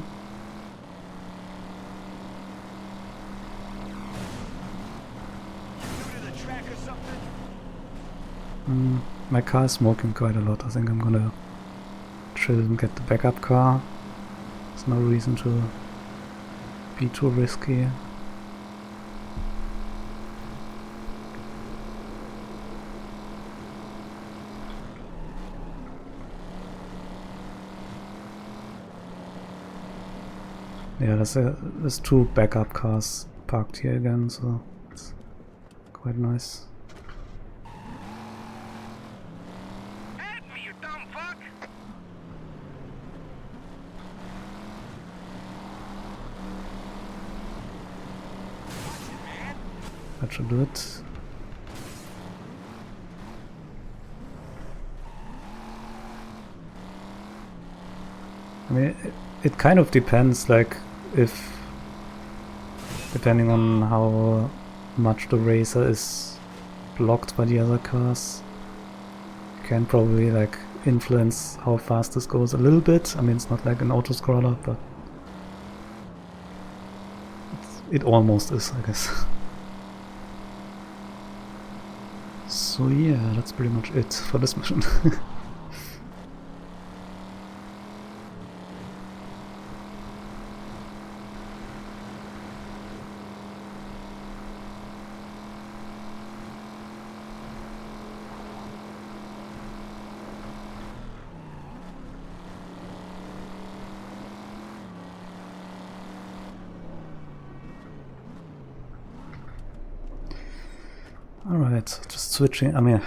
My car is smoking quite a lot. I think I'm gonna chill and get the backup car. There's no reason to be too risky. Yeah, there's 2 backup cars parked here again, so it's quite nice. At me, you dumb fuck! That should do it. I mean, it kind of depends, like, depending on how much the racer is blocked by the other cars, can probably, like, influence how fast this goes a little bit. I mean, it's not like an auto-scroller, but it almost is, I guess. So yeah, that's pretty much it for this mission. Alright, just switching. I mean,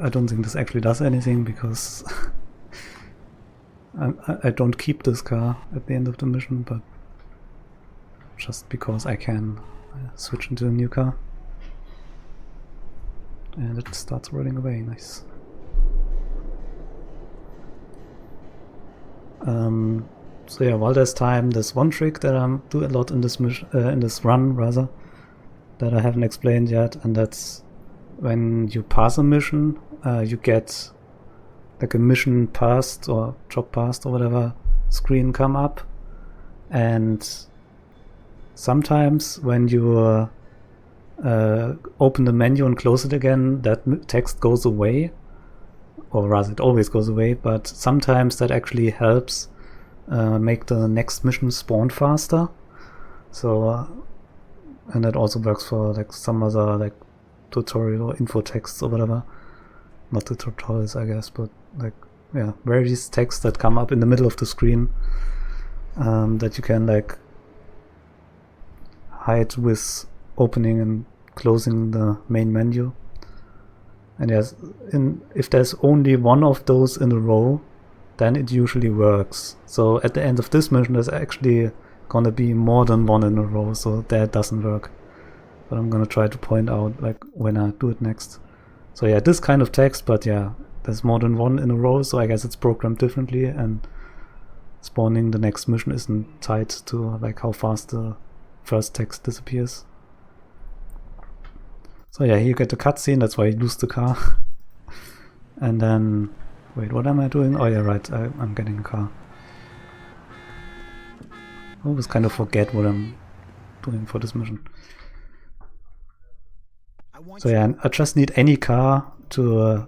I don't think this actually does anything because I don't keep this car at the end of the mission, but just because I can switch into a new car. And it starts rolling away, nice. So yeah, while there's time, there's one trick that I do a lot in this in this run rather, that I haven't explained yet, and that's when you pass a mission, you get like a mission passed or job passed or whatever screen come up, and sometimes when you open the menu and close it again, that text goes away, or rather it always goes away, but sometimes that actually helps make the next mission spawn faster. So and that also works for like some other like tutorial or info texts or whatever. Not the tutorials, I guess, but like, yeah, various texts that come up in the middle of the screen that you can like hide with opening and closing the main menu. And yes, if there's only one of those in a row, then it usually works. So at the end of this mission, there's actually gonna be more than one in a row, so that doesn't work. But I'm gonna try to point out like when I do it next. So yeah, this kind of text, but yeah, there's more than one in a row, so I guess it's programmed differently, and spawning the next mission isn't tied to like how fast the first text disappears. So yeah, here you get the cutscene, that's why you lose the car. And then, wait, what am I doing? Oh yeah, right, I'm getting a car. I always kind of forget what I'm doing for this mission. So yeah, I just need any car to,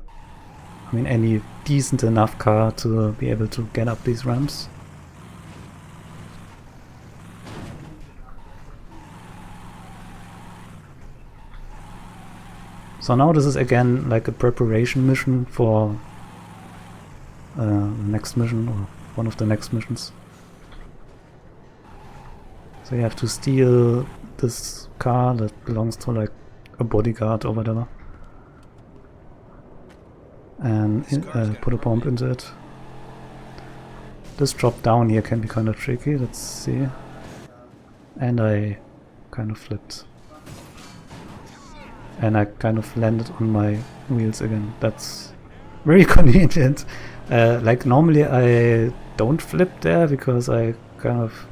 I mean any decent enough car to be able to get up these ramps. So now this is again like a preparation mission for the next mission, or one of the next missions. So you have to steal this car that belongs to like a bodyguard or whatever, and put a bomb into it. This drop down here can be kind of tricky, let's see. And I kind of flipped. And I kind of landed on my wheels again. That's very convenient. Like normally I don't flip there because I kind of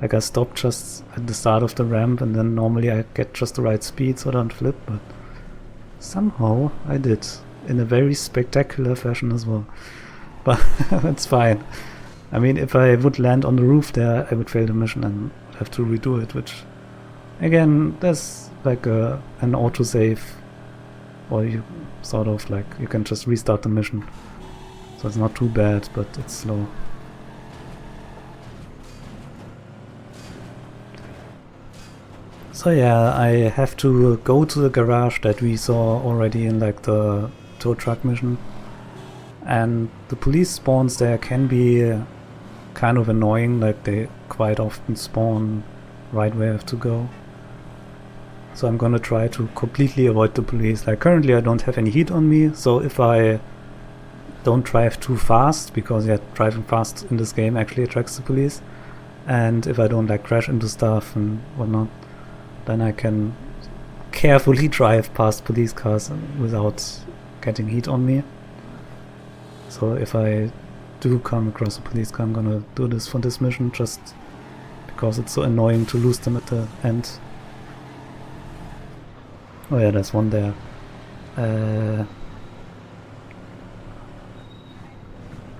like I stop just at the start of the ramp, and then normally I get just the right speed so I don't flip, but somehow I did in a very spectacular fashion as well. But that's fine. I mean, if I would land on the roof there, I would fail the mission and have to redo it, which again, there's like an autosave or you sort of like, you can just restart the mission. So it's not too bad, but it's slow. So yeah, I have to go to the garage that we saw already in like the tow truck mission. And the police spawns there can be kind of annoying, like they quite often spawn right where I have to go. So I'm gonna try to completely avoid the police. Like currently I don't have any heat on me, so if I don't drive too fast, because yeah, driving fast in this game actually attracts the police, and if I don't like crash into stuff and whatnot, then I can carefully drive past police cars without getting heat on me. So if I do come across a police car, I'm gonna do this for this mission, just because it's so annoying to lose them at the end. Oh yeah, there's one there.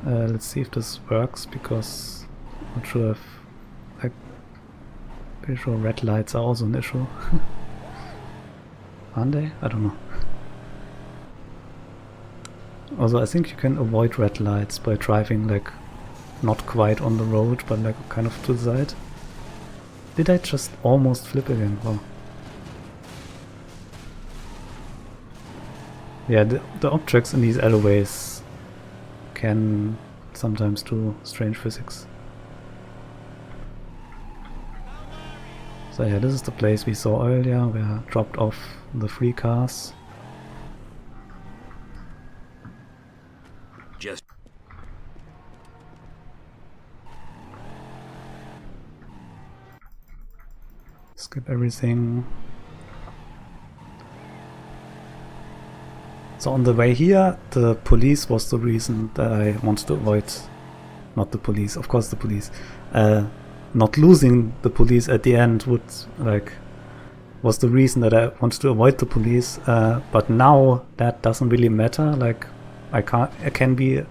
Let's see if this works, because I'm not sure if... I'm pretty sure red lights are also an issue. Aren't they? I don't know. Also, I think you can avoid red lights by driving like not quite on the road, but like kind of to the side. Did I just almost flip again? Wow. Yeah, the objects in these alleyways can sometimes do strange physics. So yeah, this is the place we saw earlier, where I dropped off the 3 cars. Just skip everything. So on the way here, the police was the reason that I wanted to avoid, not the police, of course the police, not losing the police at the end would was the reason that I wanted to avoid the police, but now that doesn't really matter. Like I can be,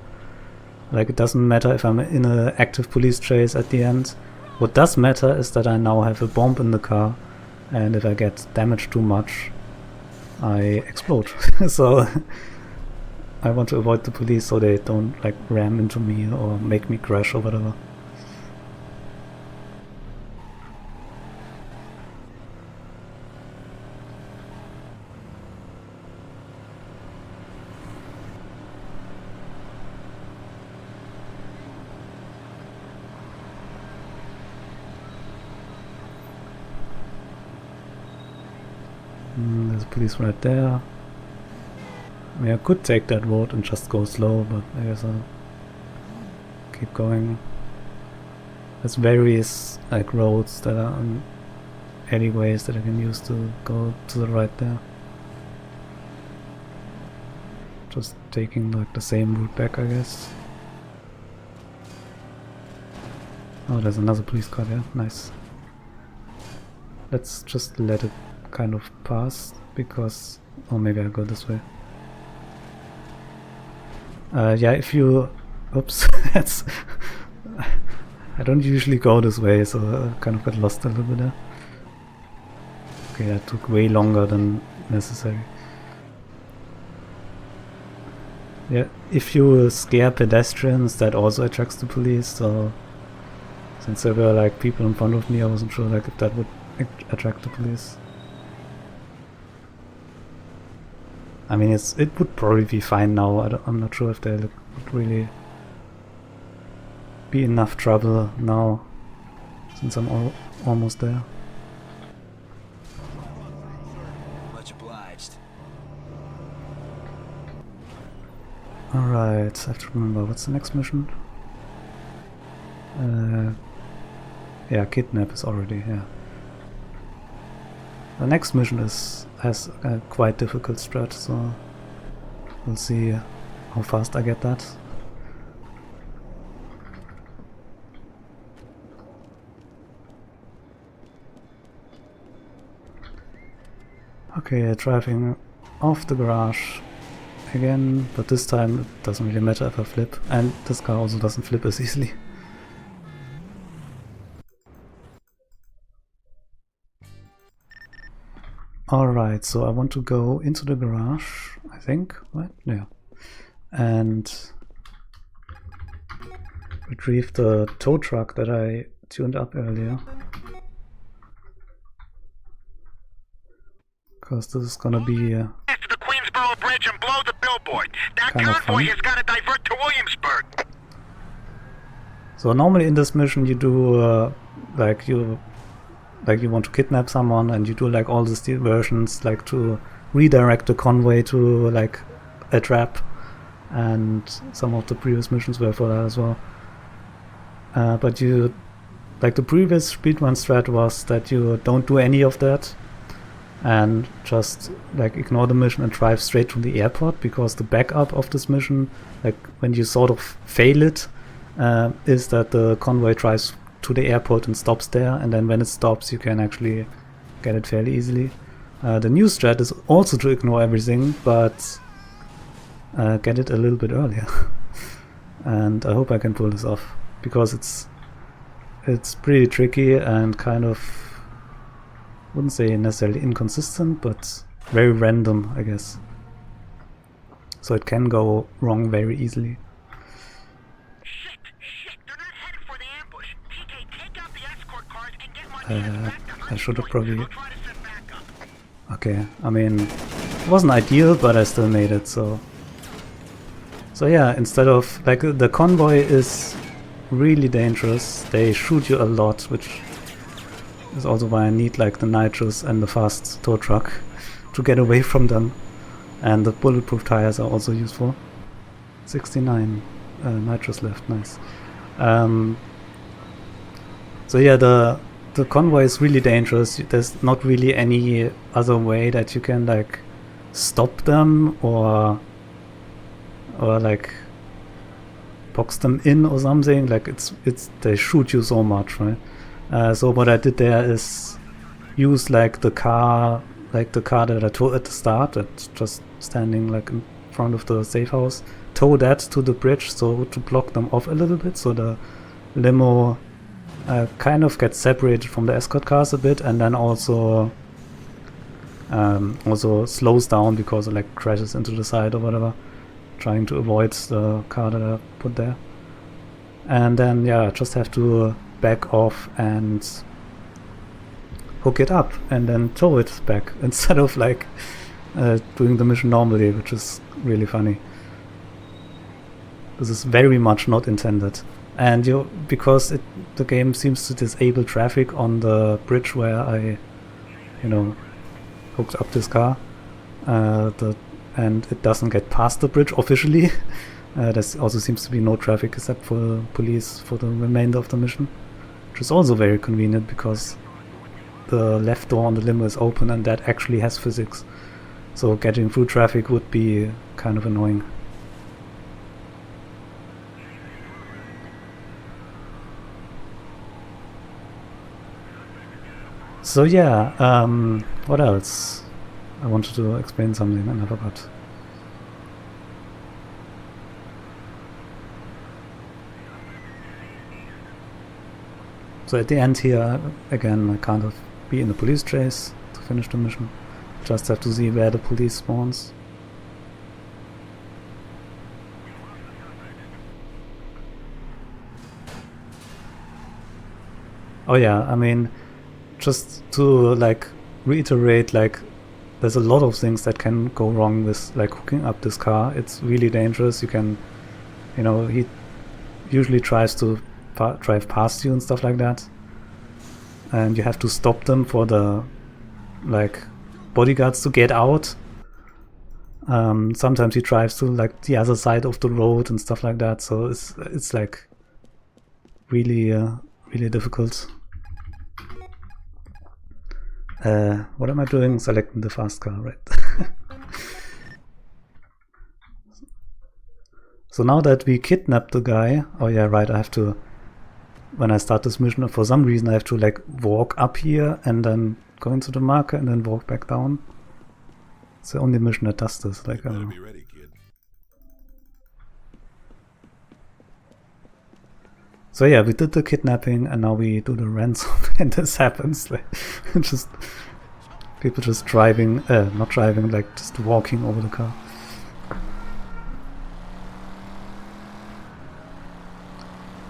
like it doesn't matter if I'm in an active police chase at the end. What does matter is that I now have a bomb in the car, and if I get damaged too much, I explode. So I want to avoid the police so they don't like ram into me or make me crash or whatever. There's a police right there. I mean, I could take that road and just go slow, but I guess I'll keep going. There's various like roads that are on alleyways that I can use to go to the right there. Just taking like the same route back, I guess. Oh, there's another police car there. Nice. Let's just let it kind of pass, because... oh, maybe I'll go this way. Yeah, if you... oops, that's... I don't usually go this way, so I kind of got lost a little bit there. Okay, that took way longer than necessary. Yeah, if you scare pedestrians, that also attracts the police, so... since there were like people in front of me, I wasn't sure like if that would attract the police. I mean, it would probably be fine now. I'm not sure if there would really be enough trouble now, since I'm almost there. much obliged. Alright, I have to remember, what's the next mission? Yeah, kidnap is already, yeah. The next mission has a quite difficult strat, so we'll see how fast I get that. Okay, driving off the garage again, but this time it doesn't really matter if I flip, and this car also doesn't flip as easily. Alright, so I want to go into the garage, I think, right? Yeah. And retrieve the tow truck that I tuned up earlier. Because this is gonna be to the Queensboro Bridge and blow the billboard. That kind of convoy fun. has got to divert to Williamsburg. So normally in this mission you do like you want to kidnap someone, and you do like all these diversions, like to redirect the convoy to like a trap, and some of the previous missions were for that as well. But you, like the previous speedrun strat was that you don't do any of that and just like ignore the mission and drive straight to the airport, because the backup of this mission, like when you sort of fail it, is that the convoy drives to the airport and stops there, and then when it stops you can actually get it fairly easily. The new strat is also to ignore everything, but get it a little bit earlier. And I hope I can pull this off, because it's pretty tricky and kind of, wouldn't say necessarily inconsistent, but very random, I guess. So it can go wrong very easily. Shit, they're not headed for the ambush. TK, take out the escort cars and get Martinez back to I should have probably... I'll try to send backup. Okay, I mean, it wasn't ideal, but I still made it, so... So yeah, instead of... Like, the convoy is really dangerous. They shoot you a lot, which is also why I need, like, the nitrous and the fast tow truck to get away from them. And the bulletproof tires are also useful. 69 nitrous left, nice. So yeah, the convoy is really dangerous. There's not really any other way that you can like stop them or like box them in or something. Like it's they shoot you so much, right? So what I did there is use like the car that I towed at the start, that's just standing like in front of the safe house, tow that to the bridge, so to block them off a little bit, so the limo kind of gets separated from the escort cars a bit, and then also slows down because it like crashes into the side or whatever, trying to avoid the car that I put there. And then yeah, I just have to back off and hook it up and then tow it back instead of like doing the mission normally, which is really funny. This is very much not intended. And because the game seems to disable traffic on the bridge where I, hooked up this car, and it doesn't get past the bridge officially. There also seems to be no traffic except for police for the remainder of the mission, which is also very convenient because the left door on the limo is open and that actually has physics. So getting through traffic would be kind of annoying. So yeah, what else? I wanted to explain something and I forgot. So at the end here, again, I can't be in the police chase to finish the mission. Just have to see where the police spawns. Oh yeah, I mean, just to like reiterate, like there's a lot of things that can go wrong with like hooking up this car. It's really dangerous. You can, he usually tries to drive past you and stuff like that, and you have to stop them for the like bodyguards to get out. Sometimes he drives to like the other side of the road and stuff like that, so it's like really really difficult. What am I doing? Selecting the fast car, right? So now that we kidnapped the guy, oh yeah, right, I have to, when I start this mission, for some reason I have to like walk up here and then go into the marker and then walk back down. It's the only mission that does this, like, I don't know. Be ready, kid. So yeah, we did the kidnapping and now we do the ransom and this happens. Like, just People just driving, not driving, like just walking over the car.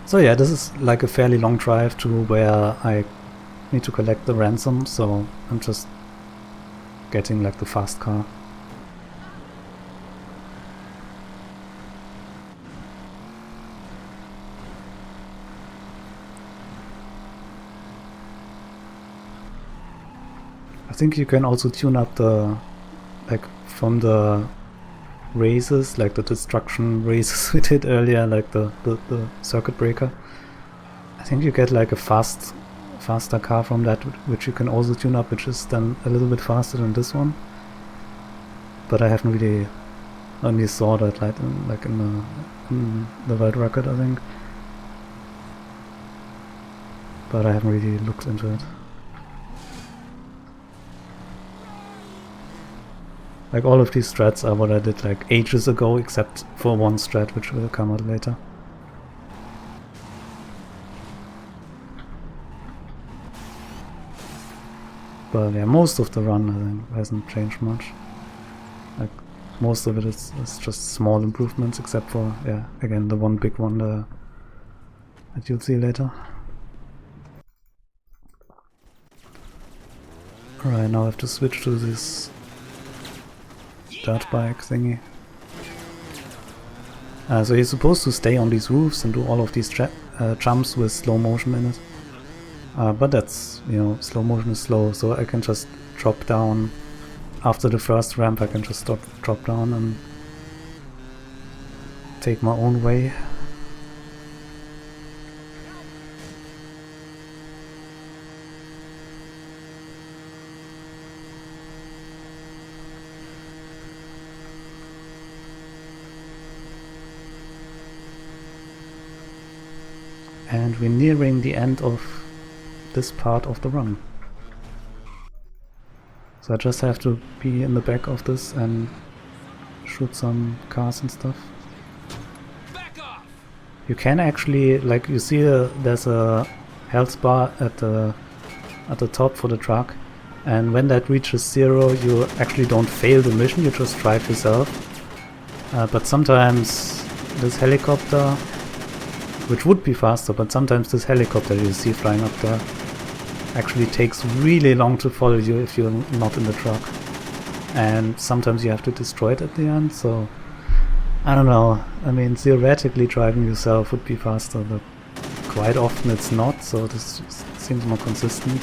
So yeah, this is like a fairly long drive to where I need to collect the ransom, so I'm just getting like the fast car. I think you can also tune up the, like from the races, like the destruction races we did earlier, like the circuit breaker. I think you get like a faster car from that, which you can also tune up, which is then a little bit faster than this one. But I haven't really, only saw that like in the world record, I think. But I haven't really looked into it. Like all of these strats are what I did like ages ago, except for one strat which will come out later. But yeah, most of the run I think hasn't changed much. Like most of it is just small improvements, except for, yeah, again the one big one that you'll see later. Alright, now I have to switch to this dirt bike thingy. So you're supposed to stay on these roofs and do all of these jumps with slow motion in it. But that's, you know, slow motion is slow, so I can just drop down. After the first ramp I can just drop down and take my own way. And we're nearing the end of this part of the run. So I just have to be in the back of this and shoot some cars and stuff. You can actually, like you see there's a health bar at the top for the truck, and when that reaches 0 you actually don't fail the mission, you just drive yourself. But sometimes this helicopter, which would be faster, but sometimes this helicopter you see flying up there actually takes really long to follow you if you're not in the truck. And sometimes you have to destroy it at the end, so I don't know. I mean, theoretically driving yourself would be faster, but quite often it's not, so this just seems more consistent.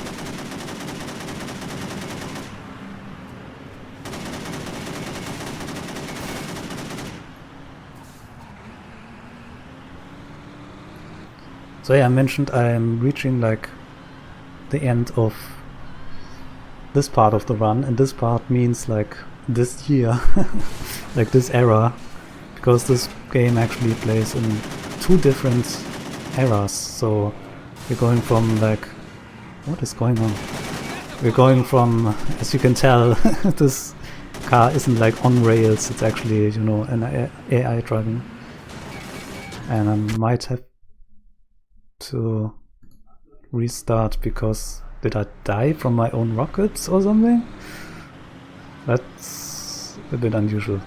So yeah, I mentioned I'm reaching like the end of this part of the run, and this part means like this year, like this era, because this game actually plays in 2 different eras. So we're going from like, what is going on? We're going from, as you can tell, this car isn't like on rails, it's actually, you know, an AI driving. And I might have to restart because did I die from my own rockets or something? That's a bit unusual.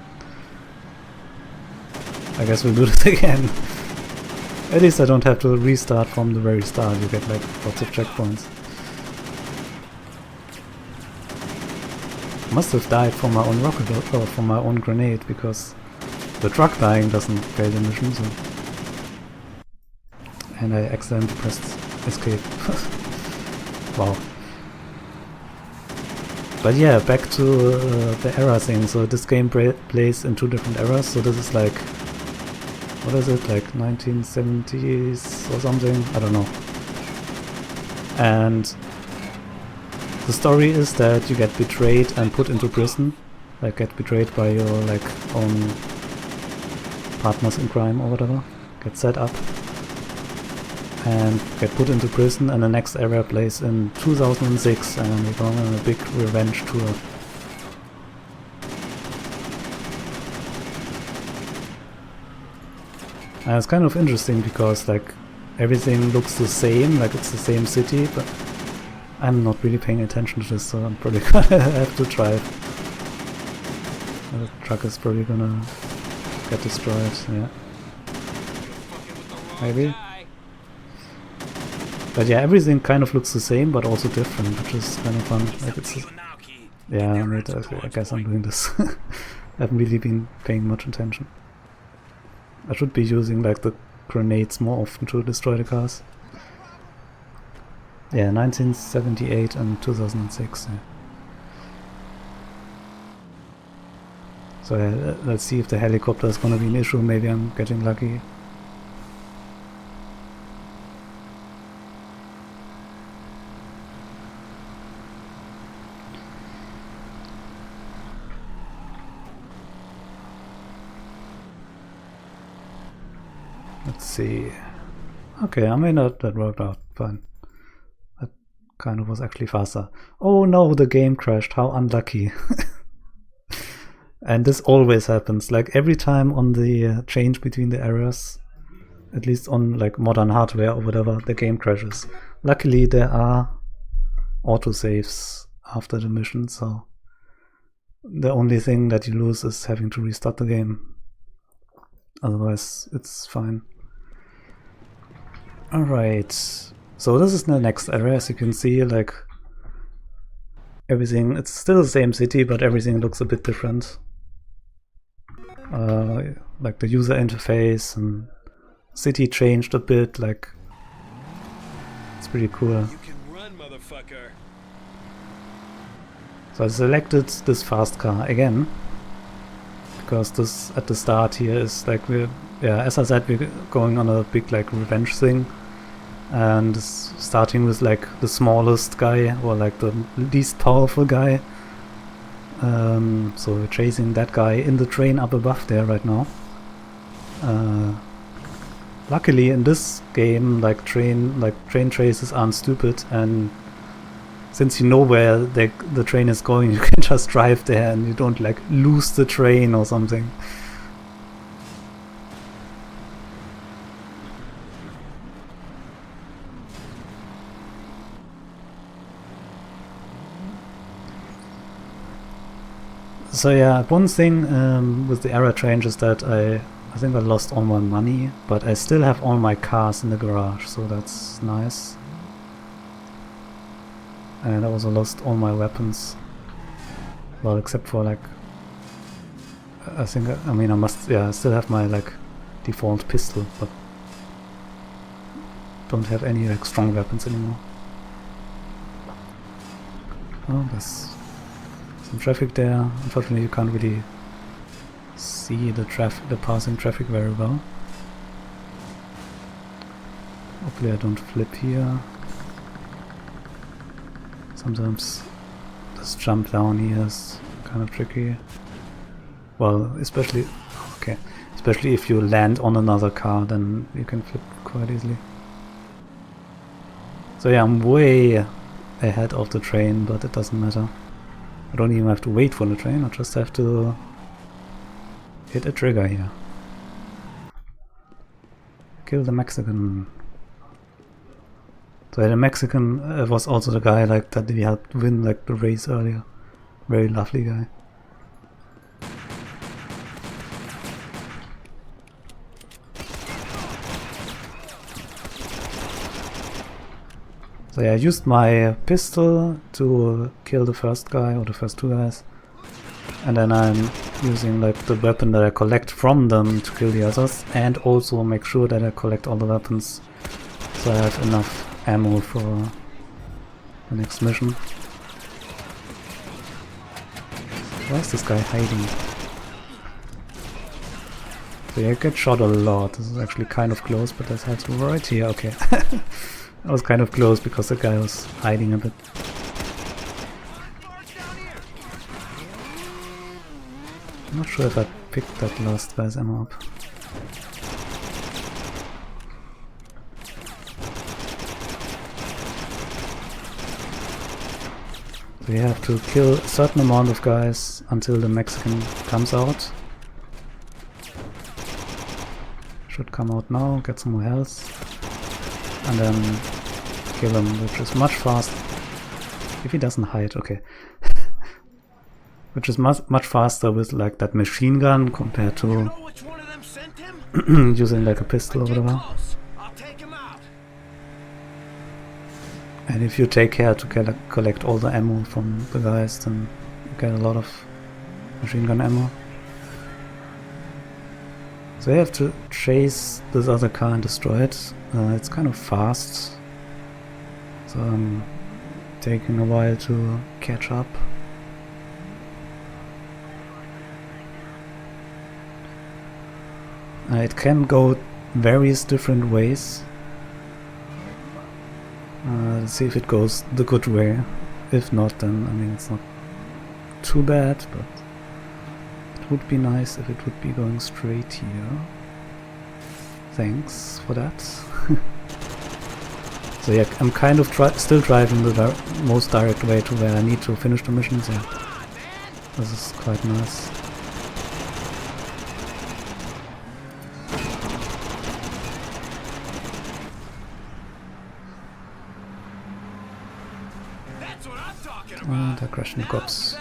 I guess we'll do this again. At least I don't have to restart from the very start, you get like lots of checkpoints. Must have died from my own rocket or from my own grenade, because the truck dying doesn't fail the mission, so. And I accidentally pressed escape. Wow. But yeah, back to the era thing. So this game plays in 2 different eras. So this is like, what is it, like 1970s or something? I don't know. And the story is that you get betrayed and put into prison. Like get betrayed by your like own partners in crime or whatever. Get set up and get put into prison, and the next era plays in 2006, and we're going on a big revenge tour. And it's kind of interesting because like everything looks the same, like it's the same city, but I'm not really paying attention to this, so I'm probably gonna have to drive. The truck is probably gonna get destroyed, yeah. Maybe. But yeah, everything kind of looks the same, but also different, which is kind of fun. Like it's, yeah, I guess I'm doing this. I haven't really been paying much attention. I should be using like the grenades more often to destroy the cars. Yeah, 1978 and 2006. Yeah. So yeah, let's see if the helicopter is gonna be an issue. Maybe I'm getting lucky. Let's see. Okay, I mean that worked out fine. That kind of was actually faster. Oh no, the game crashed. How unlucky. And this always happens. Like every time on the change between the eras, at least on like modern hardware or whatever, the game crashes. Luckily there are autosaves after the mission, so the only thing that you lose is having to restart the game. Otherwise it's fine. Alright, so this is the next area. As you can see, like everything, it's still the same city, but everything looks a bit different. Like the user interface and city changed a bit, like it's pretty cool. You can run, motherfucker. So I selected this fast car again, because this at the start here is like as I said, we're going on a big like revenge thing, and it's starting with like the smallest guy or like the least powerful guy. So we're chasing that guy in the train up above there right now. Luckily in this game, like train chases aren't stupid, and since you know where the train is going, you can just drive there and you don't like lose the train or something. So yeah, one thing with the era change is that I think I lost all my money, but I still have all my cars in the garage, so that's nice. And I also lost all my weapons. Well, except for like, I think, I mean, I still have my like default pistol, but don't have any like strong weapons anymore. Oh, there's some traffic there. Unfortunately, you can't really see the passing traffic very well. Hopefully I don't flip here. Sometimes this jump down here is kind of tricky. Well, especially if you land on another car, then you can flip quite easily. So yeah, I'm way ahead of the train, but it doesn't matter. I don't even have to wait for the train, I just have to hit a trigger here. Kill the Mexican. So the Mexican was also the guy like that we helped win like the race earlier. Very lovely guy. So yeah, I used my pistol to kill the first guy, or the first two guys. And then I'm using like the weapon that I collect from them to kill the others, and also make sure that I collect all the weapons so I have enough ammo for the next mission. Why is this guy hiding? So yeah, I get shot a lot. This is actually kind of close, but there's heads right here. Okay. I was kind of close because the guy was hiding a bit. I'm not sure if I picked that last guy's ammo up. We have to kill a certain amount of guys until the Mexican comes out. Should come out now, get some more health, and then kill him, which is much faster. if he doesn't hide, okay. Which is much faster with like that machine gun compared to using like a pistol or whatever. And if you take care to collect all the ammo from the guys, then you get a lot of machine gun ammo. So you have to chase this other car and destroy it. It's kind of fast, so I'm taking a while to catch up. It can go various different ways. Let's see if it goes the good way. If not, then I mean it's not too bad, but it would be nice if it would be going straight here. Thanks for that. So yeah, I'm kind of still driving the most direct way to where I need to finish the mission, so this is quite nice. They're crashing the cops.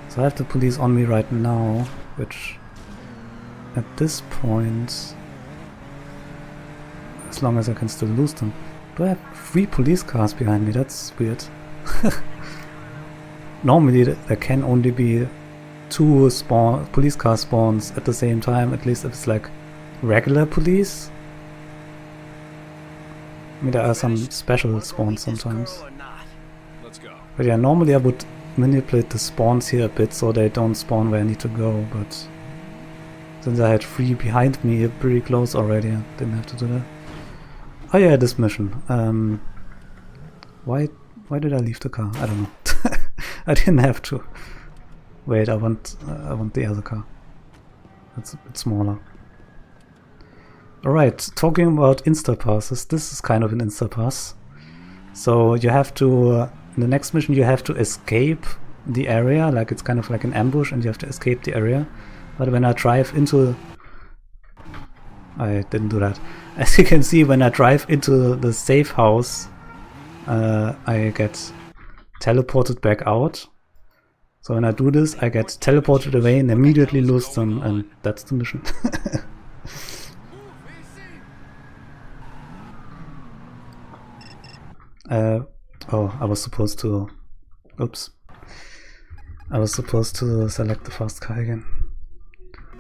So I have the police on me right now, which at this point, as long as I can still lose them. Do I have 3 police cars behind me? That's weird. Normally there can only be 2 police car spawns at the same time, at least if it's like regular police. I mean, there are some special spawns sometimes. But yeah, normally I would manipulate the spawns here a bit so they don't spawn where I need to go, but since I had 3 behind me pretty close already, I didn't have to do that. Oh yeah, this mission. Why did I leave the car? I don't know. I didn't have to. Wait, I want the other car. It's a bit smaller. Alright, talking about instapasses, this is kind of an instapass. So you have to, in the next mission you have to escape the area, like it's kind of like an ambush and you have to escape the area. But when I drive into... I didn't do that. As you can see, when I drive into the safe house, I get teleported back out. So when I do this, I get teleported away and immediately lose them, and that's the mission. Oh, I was supposed to... Oops. I was supposed to select the fast car again.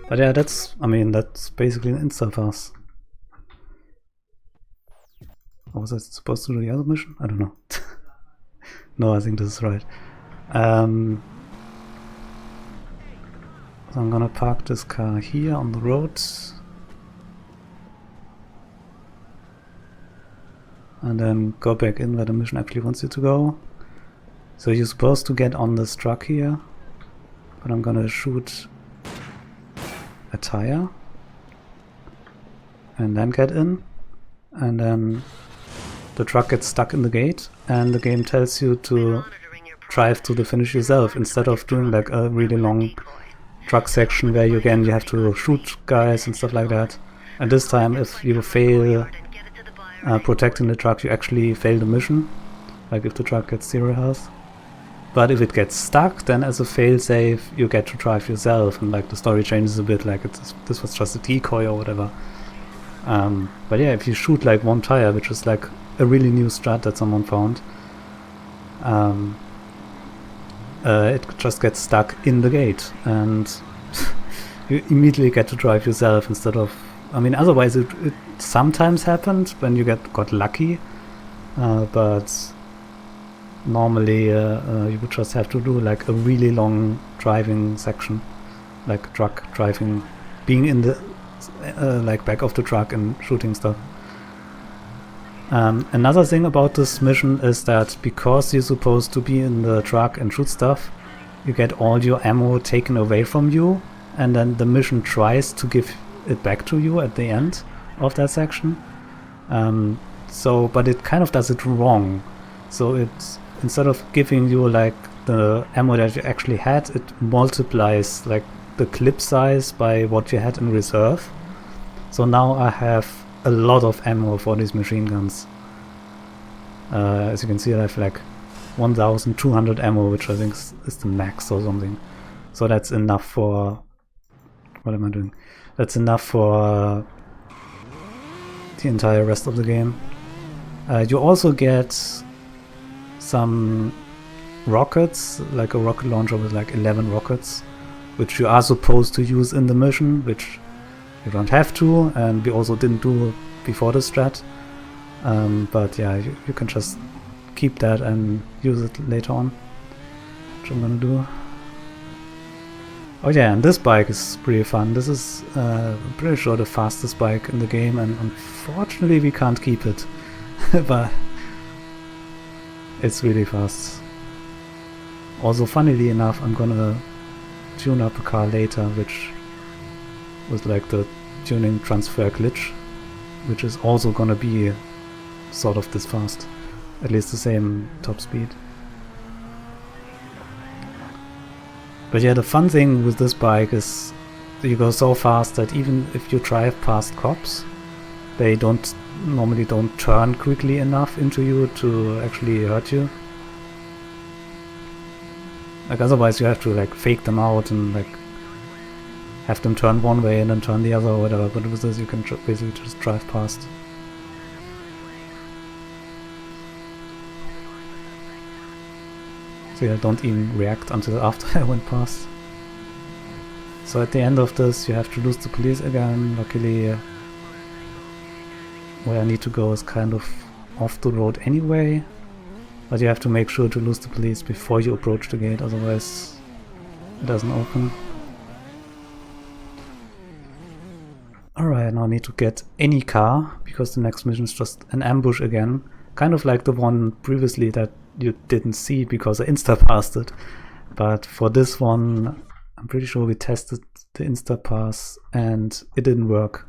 But yeah, that's basically an insta-pass. Or was I supposed to do the other mission? I don't know. No, I think this is right. So I'm gonna park this car here on the road. And then go back in where the mission actually wants you to go. So you're supposed to get on this truck here. But I'm gonna shoot a tire. And then get in. And then the truck gets stuck in the gate. And the game tells you to drive to the finish yourself. Instead of doing like a really long truck section where you have to shoot guys and stuff like that. And this time if you fail protecting the truck, you actually fail the mission, like if the truck gets 0 health. But if it gets stuck, then as a failsafe you get to drive yourself, and like the story changes a bit, like this was just a decoy or whatever. But yeah, if you shoot like one tire, which is like a really new strat that someone found, it just gets stuck in the gate and you immediately get to drive yourself instead of... I mean, otherwise it sometimes happened when you got lucky, but normally you would just have to do like a really long driving section, like truck driving, being in the like back of the truck and shooting stuff. Another thing about this mission is that because you're supposed to be in the truck and shoot stuff, you get all your ammo taken away from you, and then the mission tries to give it back to you at the end of that section. But it kind of does it wrong. So it's, instead of giving you like the ammo that you actually had, it multiplies like the clip size by what you had in reserve. So now I have a lot of ammo for these machine guns. As you can see, I have like 1200 ammo, which I think is the max or something. So that's enough for... What am I doing? That's enough for the entire rest of the game. You also get some rockets, like a rocket launcher with like 11 rockets, which you are supposed to use in the mission, which you don't have to, and we also didn't do before the strat. But yeah, you can just keep that and use it later on, which I'm gonna do. Oh yeah, and this bike is pretty fun. This is I'm pretty sure the fastest bike in the game, and unfortunately we can't keep it. But it's really fast. Also, funnily enough, I'm gonna tune up a car later, which was like the tuning transfer glitch, which is also gonna be sort of this fast. At least the same top speed. But yeah, the fun thing with this bike is you go so fast that even if you drive past cops, they normally don't turn quickly enough into you to actually hurt you. Like otherwise you have to like fake them out and like have them turn one way and then turn the other or whatever, but with this you can basically just drive past. So yeah, don't even react until after I went past. So at the end of this you have to lose the police again. Luckily where I need to go is kind of off the road anyway, but you have to make sure to lose the police before you approach the gate, otherwise it doesn't open. Alright, now I need to get any car, because the next mission is just an ambush again. Kind of like the one previously that you didn't see because I insta-passed it. But for this one, I'm pretty sure we tested the insta-pass and it didn't work.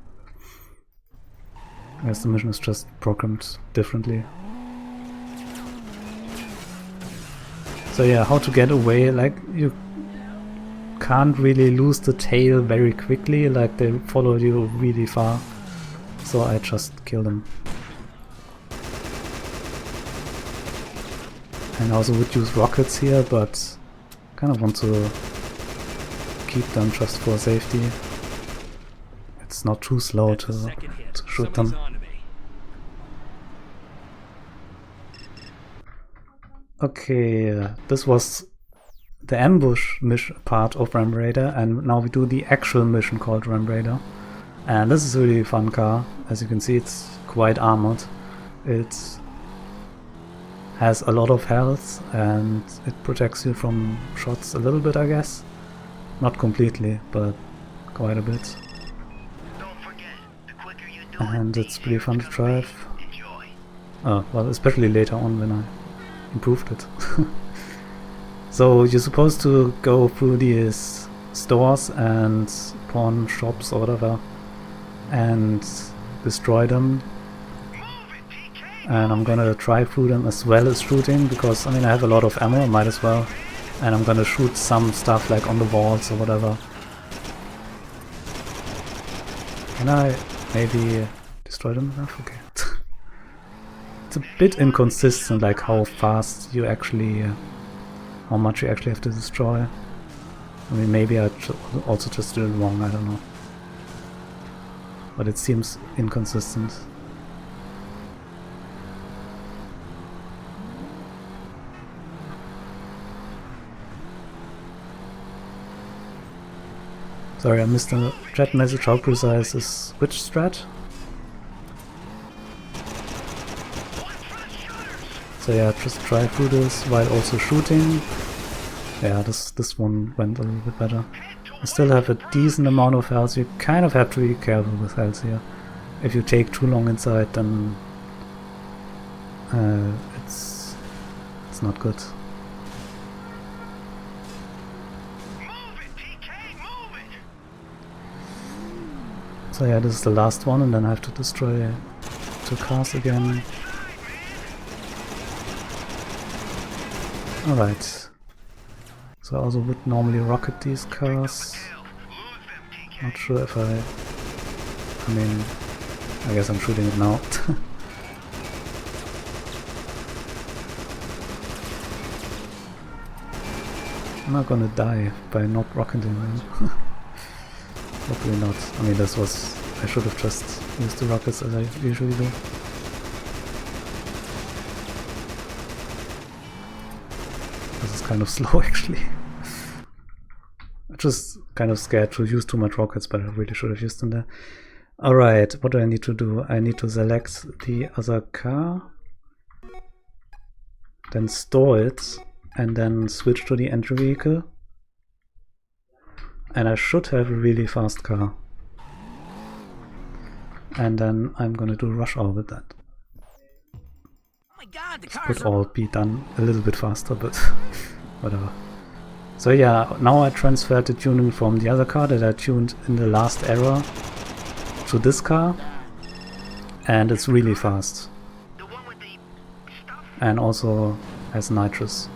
I guess the mission is just programmed differently. So yeah, how to get away, like you can't really lose the tail very quickly, like they follow you really far. So I just kill them. And I also would use rockets here, but kind of want to keep them just for safety. It's not too slow to shoot them. Okay, this was the ambush mission part of Ram Raider, and now we do the actual mission called Ram Raider. And this is a really fun car. As you can see, it's quite armored. It has a lot of health and it protects you from shots a little bit, I guess. Not completely, but quite a bit. And it's pretty fun to drive. Oh, well, especially later on when I improved it. So you're supposed to go through these stores and pawn shops or whatever and destroy them. And I'm gonna try through them as well as shooting, because I mean I have a lot of ammo, I might as well. And I'm gonna shoot some stuff like on the walls or whatever. Can I maybe destroy them enough? Okay. It's a bit inconsistent, like how fast you actually, how much you actually have to destroy. I mean, maybe I also just did it wrong, I don't know. But it seems inconsistent. Sorry, I missed the chat message. How precise is which strat? So yeah, just try through this while also shooting. Yeah, this one went a little bit better. I still have a decent amount of health. You kind of have to be careful with health here. If you take too long inside, then it's not good. So yeah, this is the last one, and then I have to destroy 2 cars again. Alright. So I also would normally rocket these cars. Not sure if I mean, I guess I'm shooting it now. I'm not gonna die by not rocketing them. Hopefully not. I mean, this was... I should have just used the rockets as I usually do. This is kind of slow actually. I'm just kind of scared to use too much rockets, but I really should have used them there. Alright, what do I need to do? I need to select the other car, then store it, and then switch to the entry vehicle. And I should have a really fast car. And then I'm gonna do rush hour with that. Oh my God, the This cars could are... all be done a little bit faster, but whatever. So yeah, now I transferred the tuning from the other car that I tuned in the last era to this car, and it's really fast. The one with the stuff? And also has nitrous.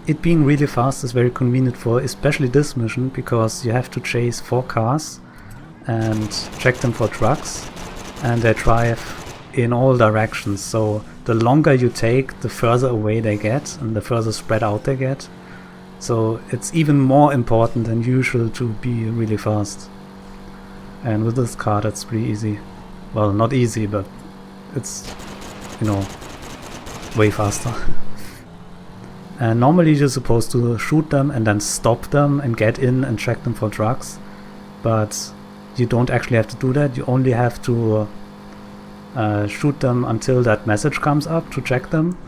It being really fast is very convenient for especially this mission, because you have to chase 4 cars and check them for trucks, and they drive in all directions, so the longer you take, the further away they get and the further spread out they get. So it's even more important than usual to be really fast. And with this car that's pretty easy. Well, not easy, but it's, you know, way faster. And normally you're supposed to shoot them and then stop them and get in and check them for trucks, but you don't actually have to do that. You only have to shoot them until that message comes up to check them,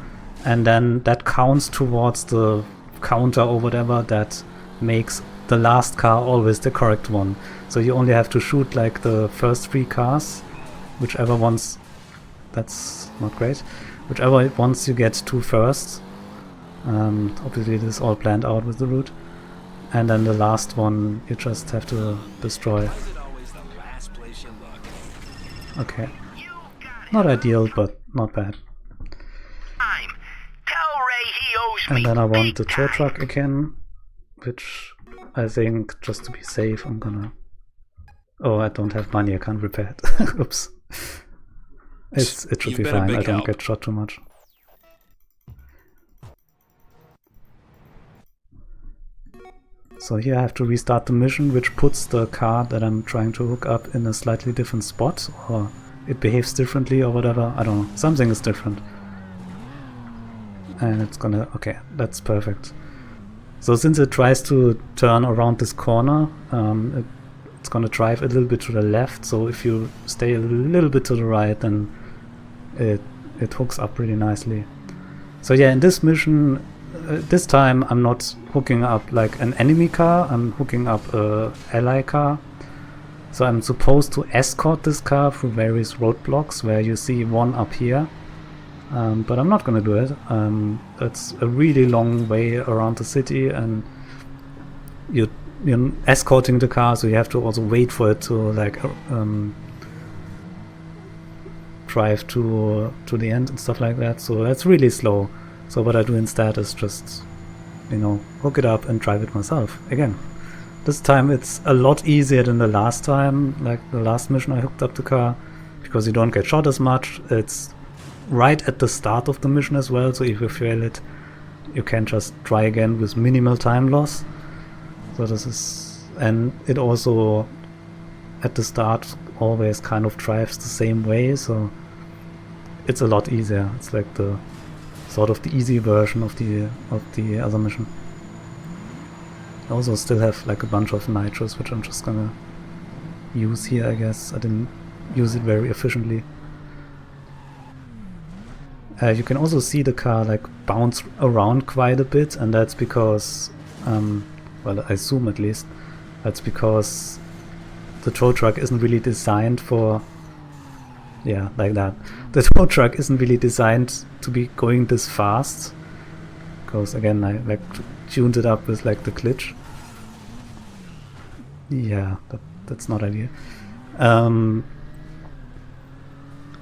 and then that counts towards the counter or whatever that makes the last car always the correct one. So you only have to shoot like the first 3 cars, whichever ones... That's not great. Whichever ones you get to first. Obviously this is all planned out with the route. And then the last one you just have to destroy. Okay. Not ideal, but not bad. And then I want the tow truck again, which I think, just to be safe, I'm gonna... Oh, I don't have money, I can't repair it. Oops. It should be fine, I don't get shot too much. So here I have to restart the mission, which puts the car that I'm trying to hook up in a slightly different spot, or it behaves differently or whatever, I don't know, something is different. And it's gonna... okay, that's perfect. So since it tries to turn around this corner, it's gonna drive a little bit to the left, so if you stay a little bit to the right, then it hooks up really nicely. So yeah, in this mission, this time I'm not hooking up like an enemy car, I'm hooking up a ally car. So I'm supposed to escort this car through various roadblocks, where you see one up here. But I'm not gonna do it. It's a really long way around the city, and you're escorting the car, so you have to also wait for it to like drive to the end and stuff like that. So that's really slow. So what I do instead is just, you know, hook it up and drive it myself again. This time it's a lot easier than the last time, like the last mission I hooked up the car, because you don't get shot as much. It's right at the start of the mission as well, so if you fail it, you can just try again with minimal time loss. So this is... and it also at the start always kind of drives the same way, so it's a lot easier. It's like the sort of the easy version of the other mission. I also still have like a bunch of nitrous, which I'm just gonna use here, I guess. I didn't use it very efficiently. You can also see the car like bounce around quite a bit, and that's because, well, I assume at least, that's because the tow truck isn't really designed for, yeah, like that. The tow truck isn't really designed to be going this fast, because again I like tuned it up with like the glitch. Yeah, that's not ideal.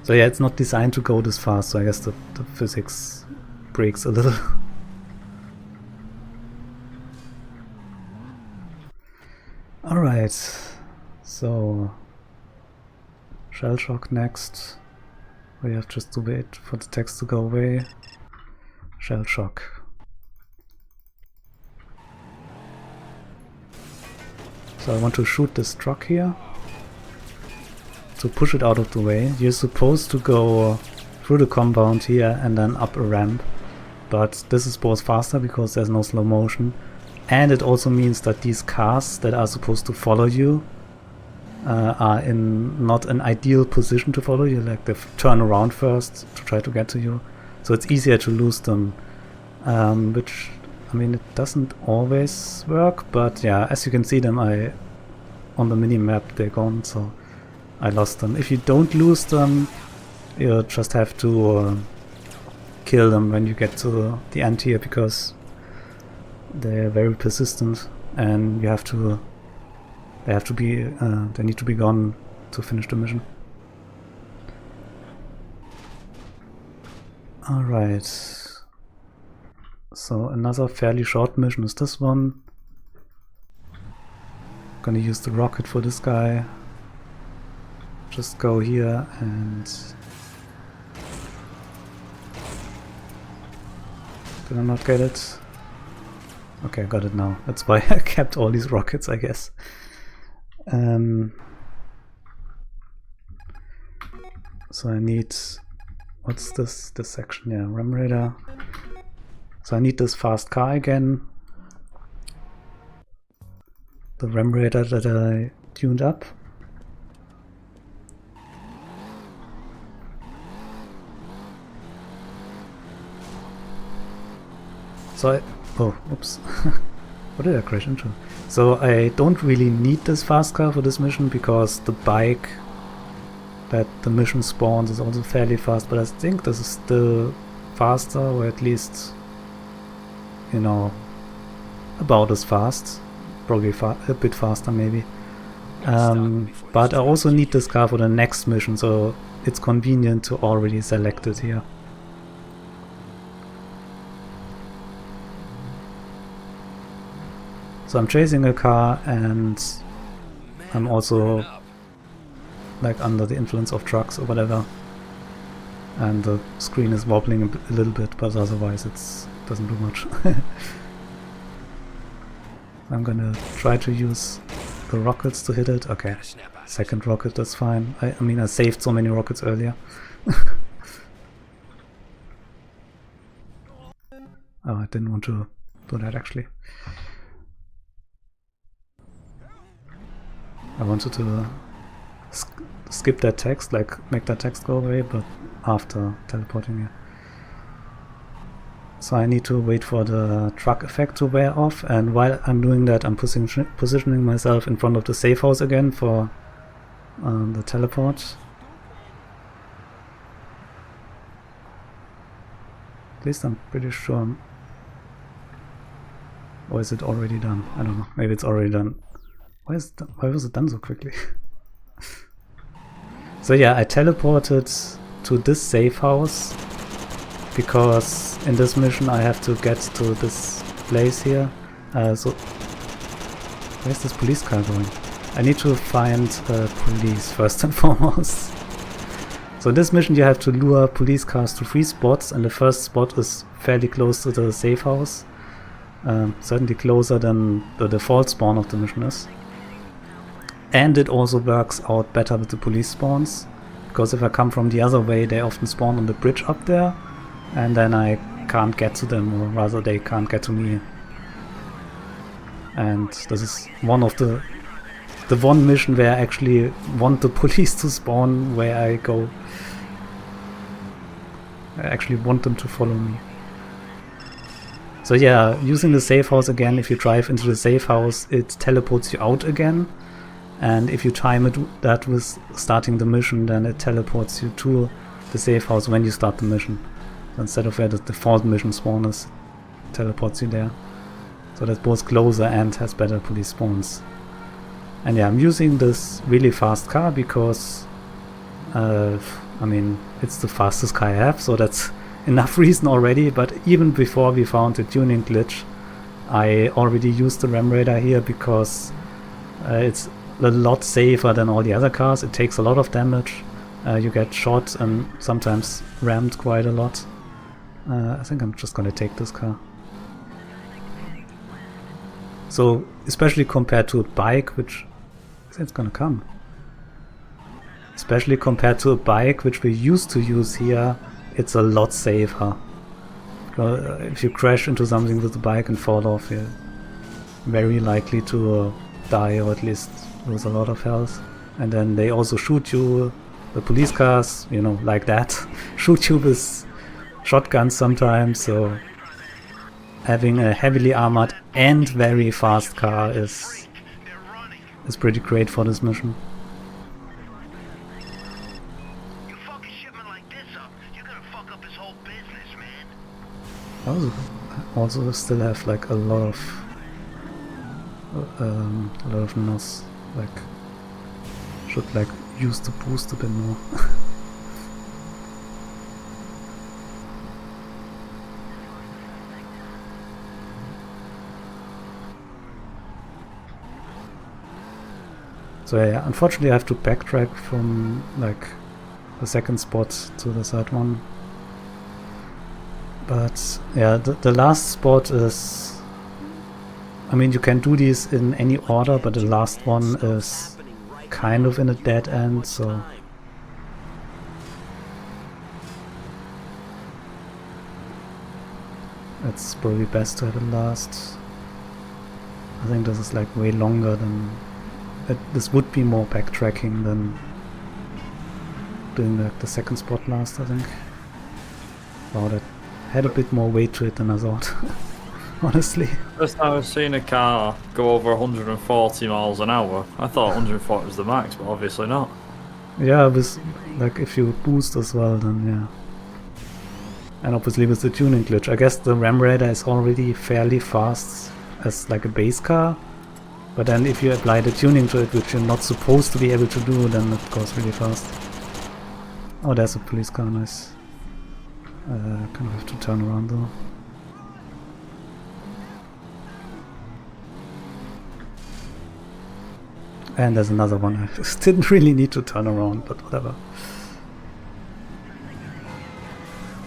So yeah, it's not designed to go this fast, so I guess the physics breaks a little. Alright, so shell shock next. We have just to wait for the text to go away. Shell shock. So I want to shoot this truck here to push it out of the way. You're supposed to go through the compound here and then up a ramp, but this is both faster because there's no slow motion, and it also means that these cars that are supposed to follow you are in not an ideal position to follow you, like they turn around first to try to get to you, so it's easier to lose them, which, I mean, it doesn't always work, but yeah, as you can see them, on the mini-map they're gone, so I lost them. If you don't lose them, you just have to kill them when you get to the end here, because they're very persistent and you have to they need to be gone to finish the mission. Alright, so another fairly short mission is this one. Gonna use the rocket for this guy. Just go here and... Did I not get it? Okay, I got it now. That's why I kept all these rockets, I guess. So I need... What's this section? Yeah, RAM radar. So I need this fast car again. The RAM radar that I tuned up. So oh, oops. What did I crash into? So I don't really need this fast car for this mission because the bike that the mission spawns is also fairly fast, but I think this is still faster, or at least, you know, about as fast. Probably a bit faster maybe. But I also need this car for the next mission, so it's convenient to already select it here. So I'm chasing a car and I'm also like under the influence of drugs or whatever, and the screen is wobbling a little bit, but otherwise it doesn't do much. I'm gonna try to use the rockets to hit it. Okay, second rocket, that's fine. I mean, I saved so many rockets earlier. Oh, I didn't want to do that actually. I wanted to skip that text, like make that text go away, but after teleporting here. So I need to wait for the truck effect to wear off, and while I'm doing that I'm positioning myself in front of the safe house again for the teleport. At least I'm pretty sure. Or is it already done? I don't know. Maybe it's already done. Why was it done so quickly? So yeah, I teleported to this safe house because in this mission I have to get to this place here. So where's this police car going? I need to find police first and foremost. So in this mission you have to lure police cars to 3 spots, and the first spot is fairly close to the safe house. Certainly closer than the default spawn of the mission is. And it also works out better with the police spawns, because if I come from the other way they often spawn on the bridge up there, and then I can't get to them, or rather they can't get to me. And this is one of the one mission where I actually want the police to spawn where I go. I actually want them to follow me. So yeah, using the safe house again, if you drive into the safe house it teleports you out again. And if you time that with starting the mission, then it teleports you to the safe house when you start the mission. So instead of where the default mission spawn is, it teleports you there. So that's both closer and has better police spawns. And yeah, I'm using this really fast car because, I mean, it's the fastest car I have, so that's enough reason already. But even before we found the tuning glitch, I already used the RAM radar here because it's a lot safer than all the other cars. It takes a lot of damage, You get shot and sometimes rammed quite a lot. I think I'm just gonna take this car. So, especially compared to a bike, which I think it's gonna come. Especially compared to a bike, which we used to use here, it's a lot safer. If you crash into something with a bike and fall off, you're very likely to die, or at least lose a lot of health. And then they also shoot you, the police cars, you know, like that, shoot you with shotguns sometimes, so having a heavily armored and very fast car is pretty great for this mission. You fuck a shipment like this up, you're gonna fuck up his whole business, man. I also still have like a lot of NOS, like should like use the boost a bit more. So yeah, unfortunately I have to backtrack from like the second spot to the third one. But yeah, the last spot is... I mean, you can do these in any order, but the last one is kind of in a dead end, so... It's probably best to have it last. I think this is like way longer than... This would be more backtracking than doing like the second spot last, I think. Wow, that had a bit more weight to it than I thought, honestly. First time I've seen a car go over 140 miles an hour. I thought 140 was the max, but obviously not. Yeah, with like if you boost as well, then yeah. And obviously with the tuning glitch, I guess the Ram Raider is already fairly fast as like a base car. But then if you apply the tuning to it, which you're not supposed to be able to do, then it goes really fast. Oh, there's a police car, nice. Kind of have to turn around though. And there's another one. I didn't really need to turn around, but whatever.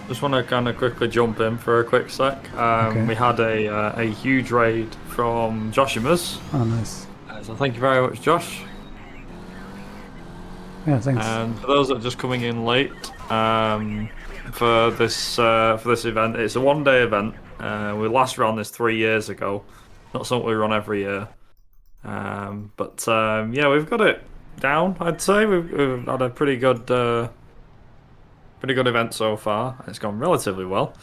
Just want to kind of quickly jump in for a quick sec. Okay. We had a huge raid from Joshima's. Oh, nice. So thank you very much, Josh. Yeah, thanks. And for those that are just coming in late, for this event, it's a one-day event. We last ran this 3 years ago. Not something we run every year. But yeah, we've got it down. I'd say we've had a pretty good event so far. It's gone relatively well.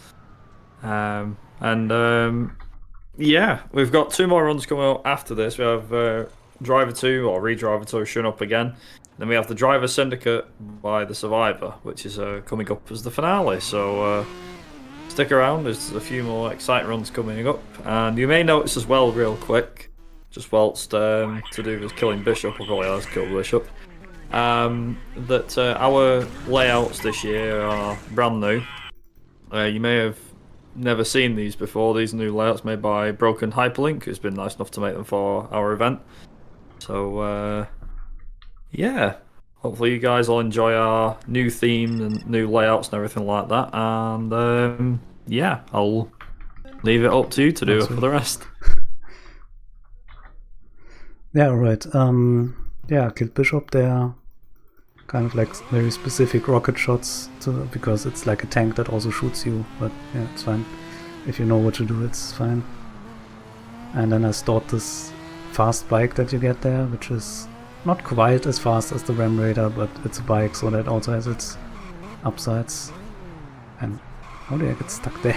Yeah, we've got 2 more runs coming up after this. We have Driver 2 or Redriver 2 showing up again. Then we have the Driver Syndicate by the Survivor, which is coming up as the finale. So stick around. There's a few more exciting runs coming up, and you may notice as well, real quick, just whilst Tduva's killing Bishop, or probably let's kill Bishop. That our layouts this year are brand new. You may have never seen these before. These new layouts made by Broken Hyperlink, who's been nice enough to make them for our event. So yeah, hopefully you guys will enjoy our new theme and new layouts and everything like that. And yeah, I'll leave it up to you to do it for the rest. Yeah, right. Yeah, killed Bishop there. Kind of like very specific rocket shots because it's like a tank that also shoots you, but yeah, it's fine. If you know what to do, it's fine. And then I stored this fast bike that you get there, which is not quite as fast as the Ram Raider, but it's a bike, so that also has its upsides. And how did I get stuck there?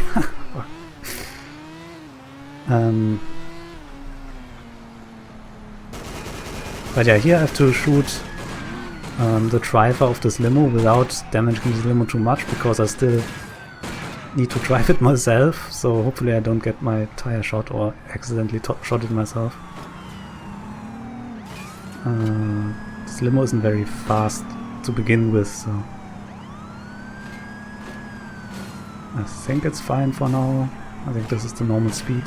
But yeah, here I have to shoot the driver of this limo without damaging the limo too much, because I still need to drive it myself, so hopefully I don't get my tire shot or accidentally shot it myself. This limo isn't very fast to begin with, so I think it's fine for now. I think this is the normal speed.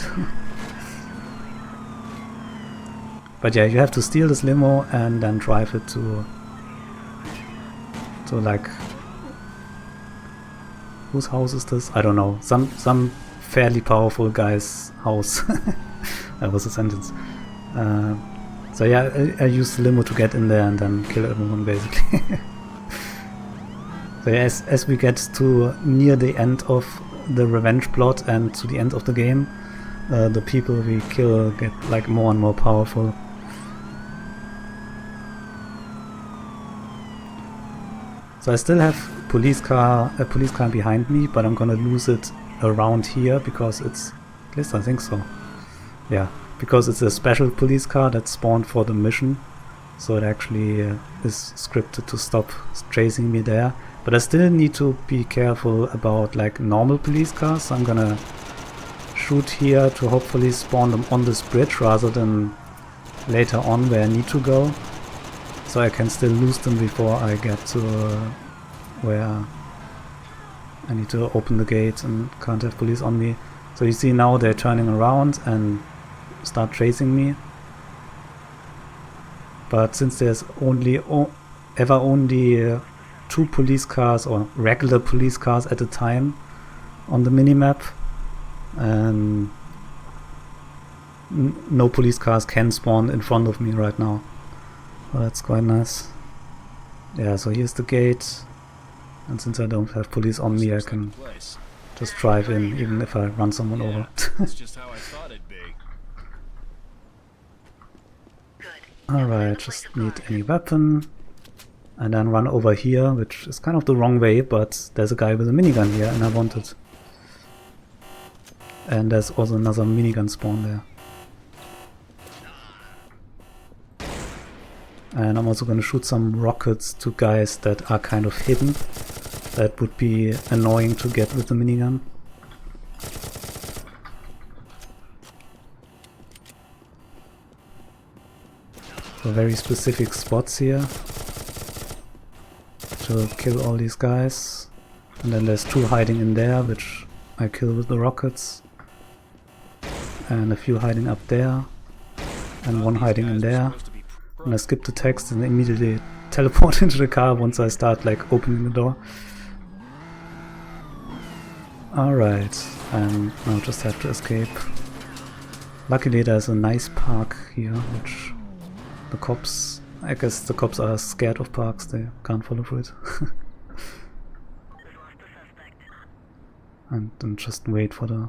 But yeah, you have to steal this limo and then drive it to to like... Whose house is this? I don't know. Some fairly powerful guy's house. That was a sentence. So yeah, I use the limo to get in there and then kill everyone basically. So yeah, as we get to near the end of the revenge plot and to the end of the game, the people we kill get like more and more powerful. So I still have a police car behind me, but I'm gonna lose it around here because it's, at least I think so. Yeah, because it's a special police car that's spawned for the mission, so it actually is scripted to stop chasing me there. But I still need to be careful about like normal police cars, so I'm gonna shoot here to hopefully spawn them on this bridge rather than later on where I need to go, so I can still lose them before I get to where I need to open the gate and can't have police on me. So you see now they're turning around and start chasing me. But since there's only only 2 police cars or regular police cars at a time on the minimap, and no police cars can spawn in front of me right now. Well, that's quite nice. Yeah, so here's the gate, and since I don't have police on me, I can just drive in even if I run someone over. That's just how I thought it'd be. Alright, just need any weapon. And then run over here, which is kind of the wrong way, but there's a guy with a minigun here and I want it. And there's also another minigun spawn there. And I'm also gonna shoot some rockets to guys that are kind of hidden. That would be annoying to get with the minigun. So very specific spots here to kill all these guys. And then there's 2 hiding in there, which I kill with the rockets. And a few hiding up there. And 1 hiding in there. And I skip the text and immediately teleport into the car once I start like opening the door. Alright, and now just have to escape. Luckily there's a nice park here, which the cops, I guess the cops are scared of parks, they can't follow through it. And then just wait for the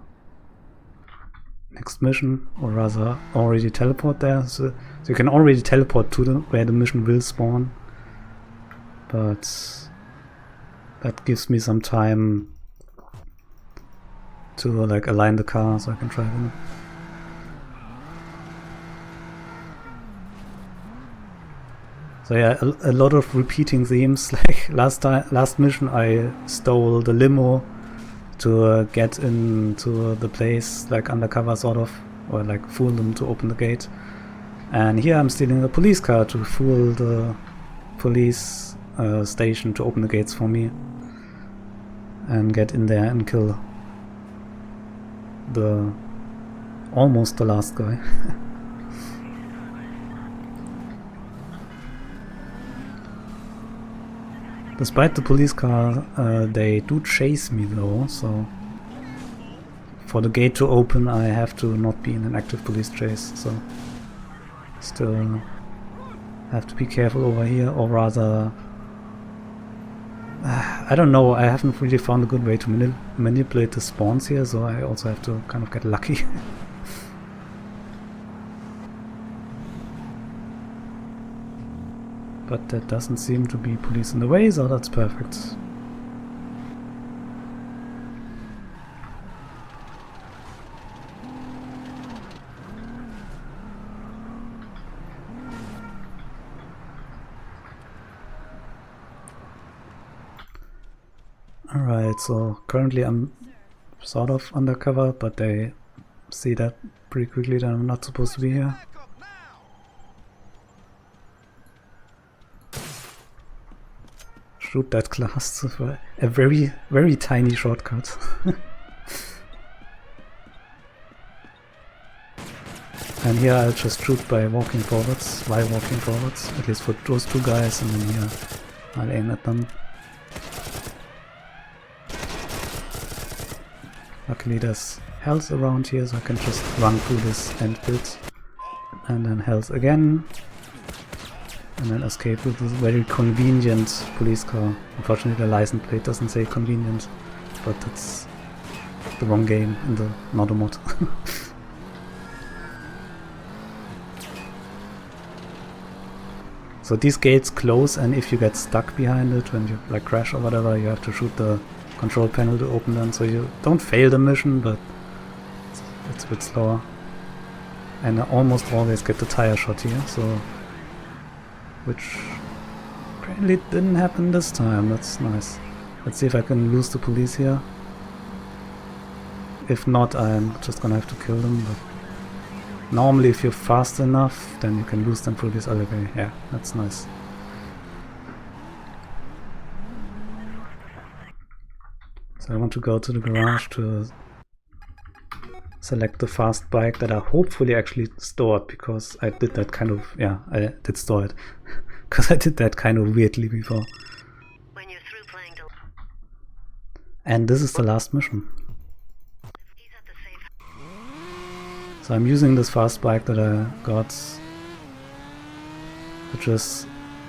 next mission, or rather already teleport there. So you can already teleport to where the mission will spawn. But that gives me some time to like align the car so I can drive in. So yeah, a lot of repeating themes. Like last mission I stole the limo to get into the place like undercover sort of, or like fool them to open the gate. And here I'm stealing a police car to fool the police station to open the gates for me and get in there and kill almost the last guy. Despite the police car, they do chase me though, so for the gate to open I have to not be in an active police chase, so still have to be careful over here, or rather I don't know, I haven't really found a good way to manipulate the spawns here, so I also have to kind of get lucky. But that doesn't seem to be police in the way, so that's perfect. Alright, so currently I'm sort of undercover, but they see that pretty quickly that I'm not supposed to be here. Shoot that glass, a very, very tiny shortcut. And here I'll just shoot by walking forwards, at least for those 2 guys, and then here I'll aim at them. Luckily there's health around here, so I can just run through this end bit. And then health again. And then escape with this very convenient police car. Unfortunately the license plate doesn't say convenient, but that's the wrong game in the not a mod. So these gates close, and if you get stuck behind it when you like crash or whatever, you have to shoot the control panel to open them, so you don't fail the mission, but it's a bit slower. And I almost always get the tire shot here, so which apparently didn't happen this time. That's nice. Let's see if I can lose the police here. If not, I'm just gonna have to kill them, but normally if you're fast enough, then you can lose them through this alleyway. Yeah, that's nice. So I want to go to the garage to select the fast bike that I hopefully actually stored, because I did that kind of, yeah, I did store it. Because I did that kind of weirdly before. When you're through playing and this is the last mission. So I'm using this fast bike that I got, which is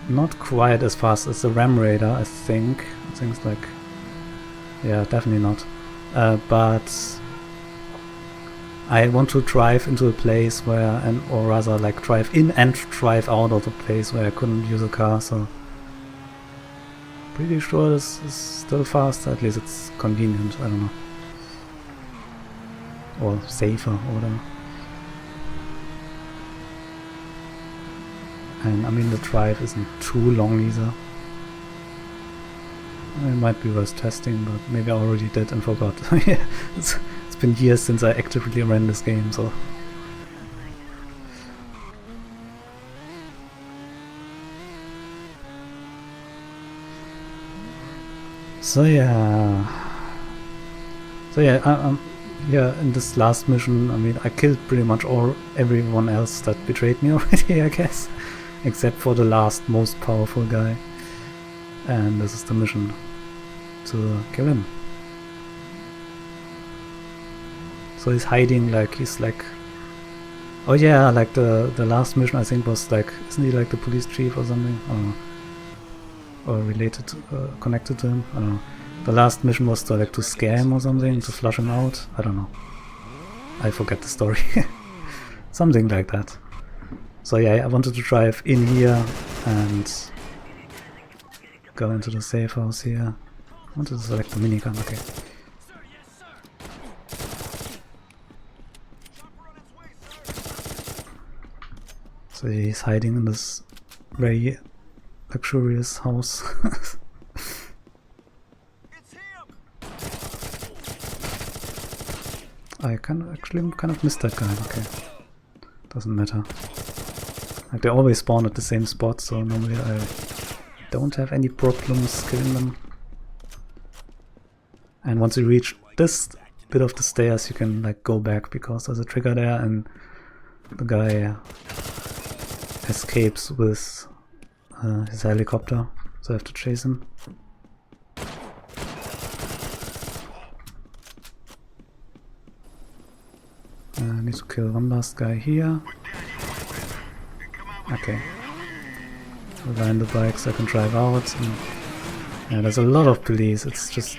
not quite as fast as the Ram Raider, I think. I think it's like, yeah, definitely not. But I want to drive into a place where, or rather like drive in and drive out of a place where I couldn't use a car, so pretty sure this is still fast, at least it's convenient, I don't know. Or safer, or whatever. And I mean the drive isn't too long either. It might be worth testing, but maybe I already did and forgot. it's been years since I actively ran this game, so... So yeah... I'm here in this last mission. I mean, I killed pretty much everyone else that betrayed me already, I guess. Except for the last, most powerful guy. And this is the mission. To kill him. So he's hiding, like, he's like... Oh yeah, like the last mission I think was like... Isn't he like the police chief or something? I don't know. Or related, connected to him? I don't know. The last mission was to like to scare him or something, to flush him out. I don't know. I forget the story. Something like that. So yeah, I wanted to drive in here and go into the safe house here. I wanted to select the minigun, okay. So he's hiding in this very luxurious house. I kind of missed that guy, okay. Doesn't matter. Like they always spawn at the same spot, so normally I don't have any problems killing them. And once you reach this bit of the stairs, you can like go back because there's a trigger there, and the guy escapes with his helicopter, so I have to chase him. I need to kill one last guy here. Okay. Rewind the bike so I can drive out. And yeah, there's a lot of police. It's just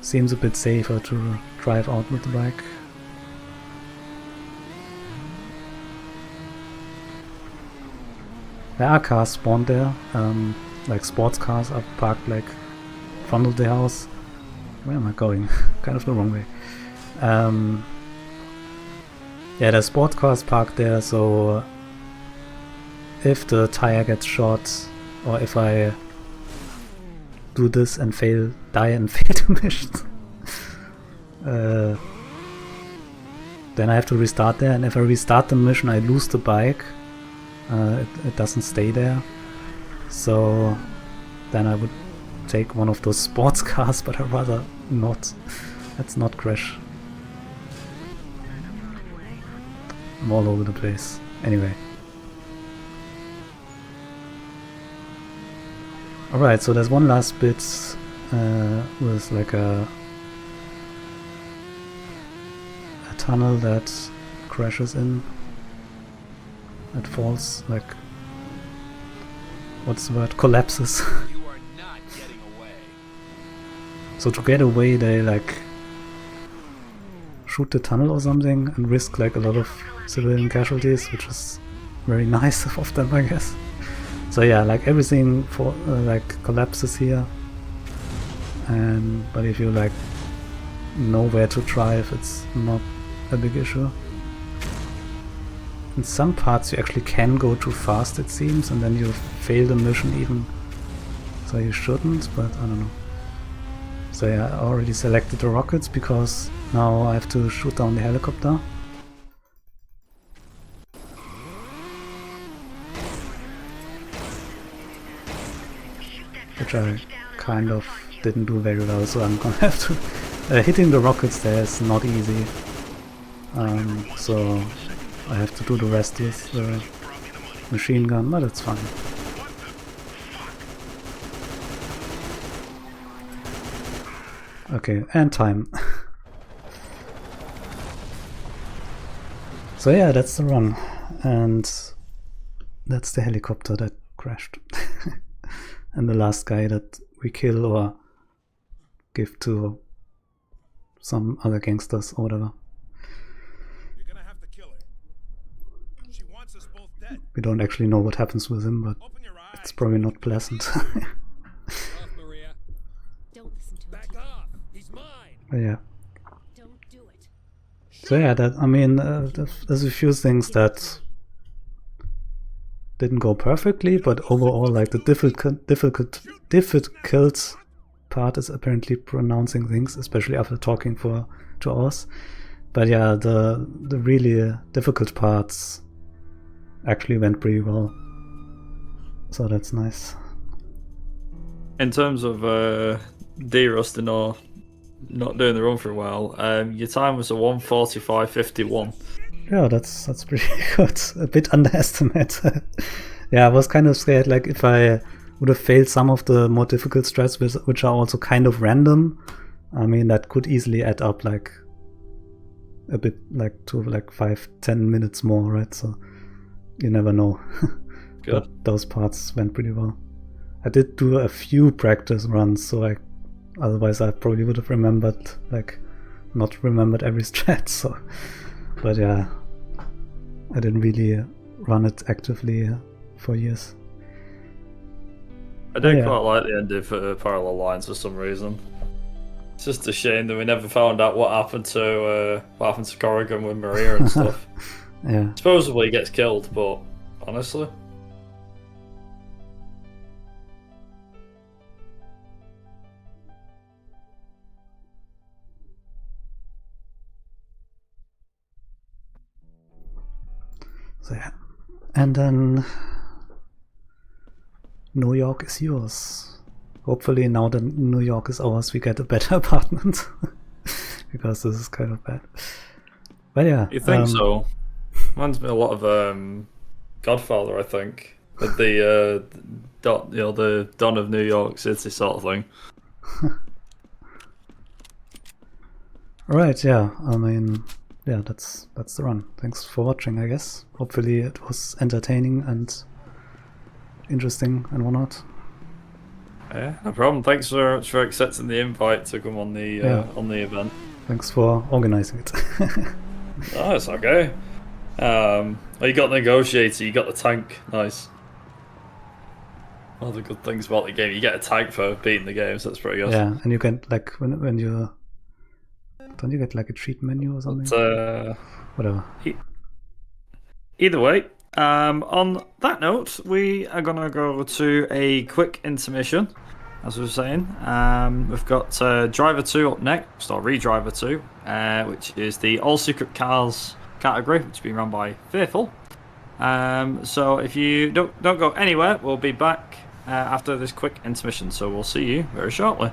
seems a bit safer to drive out with the bike. There are cars spawned there. Like sports cars are parked like in front of the house. Where am I going? Kind of the wrong way. Yeah, there's sports cars parked there, so if the tire gets shot, or if I do this and die and fail the mission, then I have to restart there, and if I restart the mission I lose the bike. It doesn't stay there, so then I would take one of those sports cars, but I'd rather not. Let's not crash. I'm all over the place. Anyway. Alright, so there's one last bit with like a tunnel that crashes in. It falls, like, what's the word? Collapses. You are not getting away. So to get away, they like shoot the tunnel or something and risk like a lot of civilian casualties, which is very nice of them, I guess. So yeah, like everything for like collapses here. And but if you like know where to drive, it's not a big issue. In some parts you actually can go too fast, it seems, and then you fail the mission even. So you shouldn't, but I don't know. So yeah, I already selected the rockets because now I have to shoot down the helicopter. Which I kind of didn't do very well, so I'm gonna have to... hitting the rockets there is not easy. So I have to do the rest with the machine gun, but it's fine. Okay, and time. So yeah, that's the run. And that's the helicopter that crashed. And the last guy that we kill or give to some other gangsters or whatever. You're gonna have to kill her. She wants us both dead. We don't actually know what happens with him, but Open your eyes. it's probably not pleasant. Off, Maria. Don't listen to Back it. off. He's mine. But yeah. Don't do it. So yeah, that I mean, there's a few things that didn't go perfectly, but overall, like the difficult part is apparently pronouncing things, especially after talking for 2 hours. But yeah, the really difficult parts actually went pretty well. So that's nice. In terms of de-rusting or not doing the run for a while, your time was a 1:45:51. Yeah, that's pretty good. A bit underestimate. Yeah, I was kind of scared, like if I would have failed some of the more difficult strats, which are also kind of random. I mean, that could easily add up like a bit, like to like 5-10 minutes more, right? So you never know. But those parts went pretty well. I did do a few practice runs, so otherwise I probably would have remembered, like, not remembered every strat. So, but yeah, I didn't really run it actively for years. I did quite like the end of Parallel Lines for some reason. It's just a shame that we never found out what happened to Corrigan with Maria and stuff. Yeah. Supposedly he gets killed, but honestly. So yeah. And then New York is yours. Hopefully now that New York is ours, we get a better apartment. Because this is kind of bad. But yeah. You think so? Reminds me a lot of Godfather, I think. With the the Don of New York City sort of thing. Right, yeah. I mean, yeah, that's the run. Thanks for watching, I guess. Hopefully it was entertaining and interesting and whatnot. Yeah, no problem. Thanks for accepting the invite to come on the event. Thanks for organizing it. Oh, it's okay. You got the negotiator, you got the tank. Nice. All the good things about the game. You get a tank for beating the game, so that's pretty good. Yeah, and you can, like, when you... Don't you get, like, a cheat menu or something? But, whatever. Either way, on that note, we are going to go to a quick intermission, as we were saying. We've got Driver 2 up next, or Redriver 2, which is the All Secret Cars category, which is being run by Fearful. So if you don't go anywhere, we'll be back after this quick intermission, so we'll see you very shortly.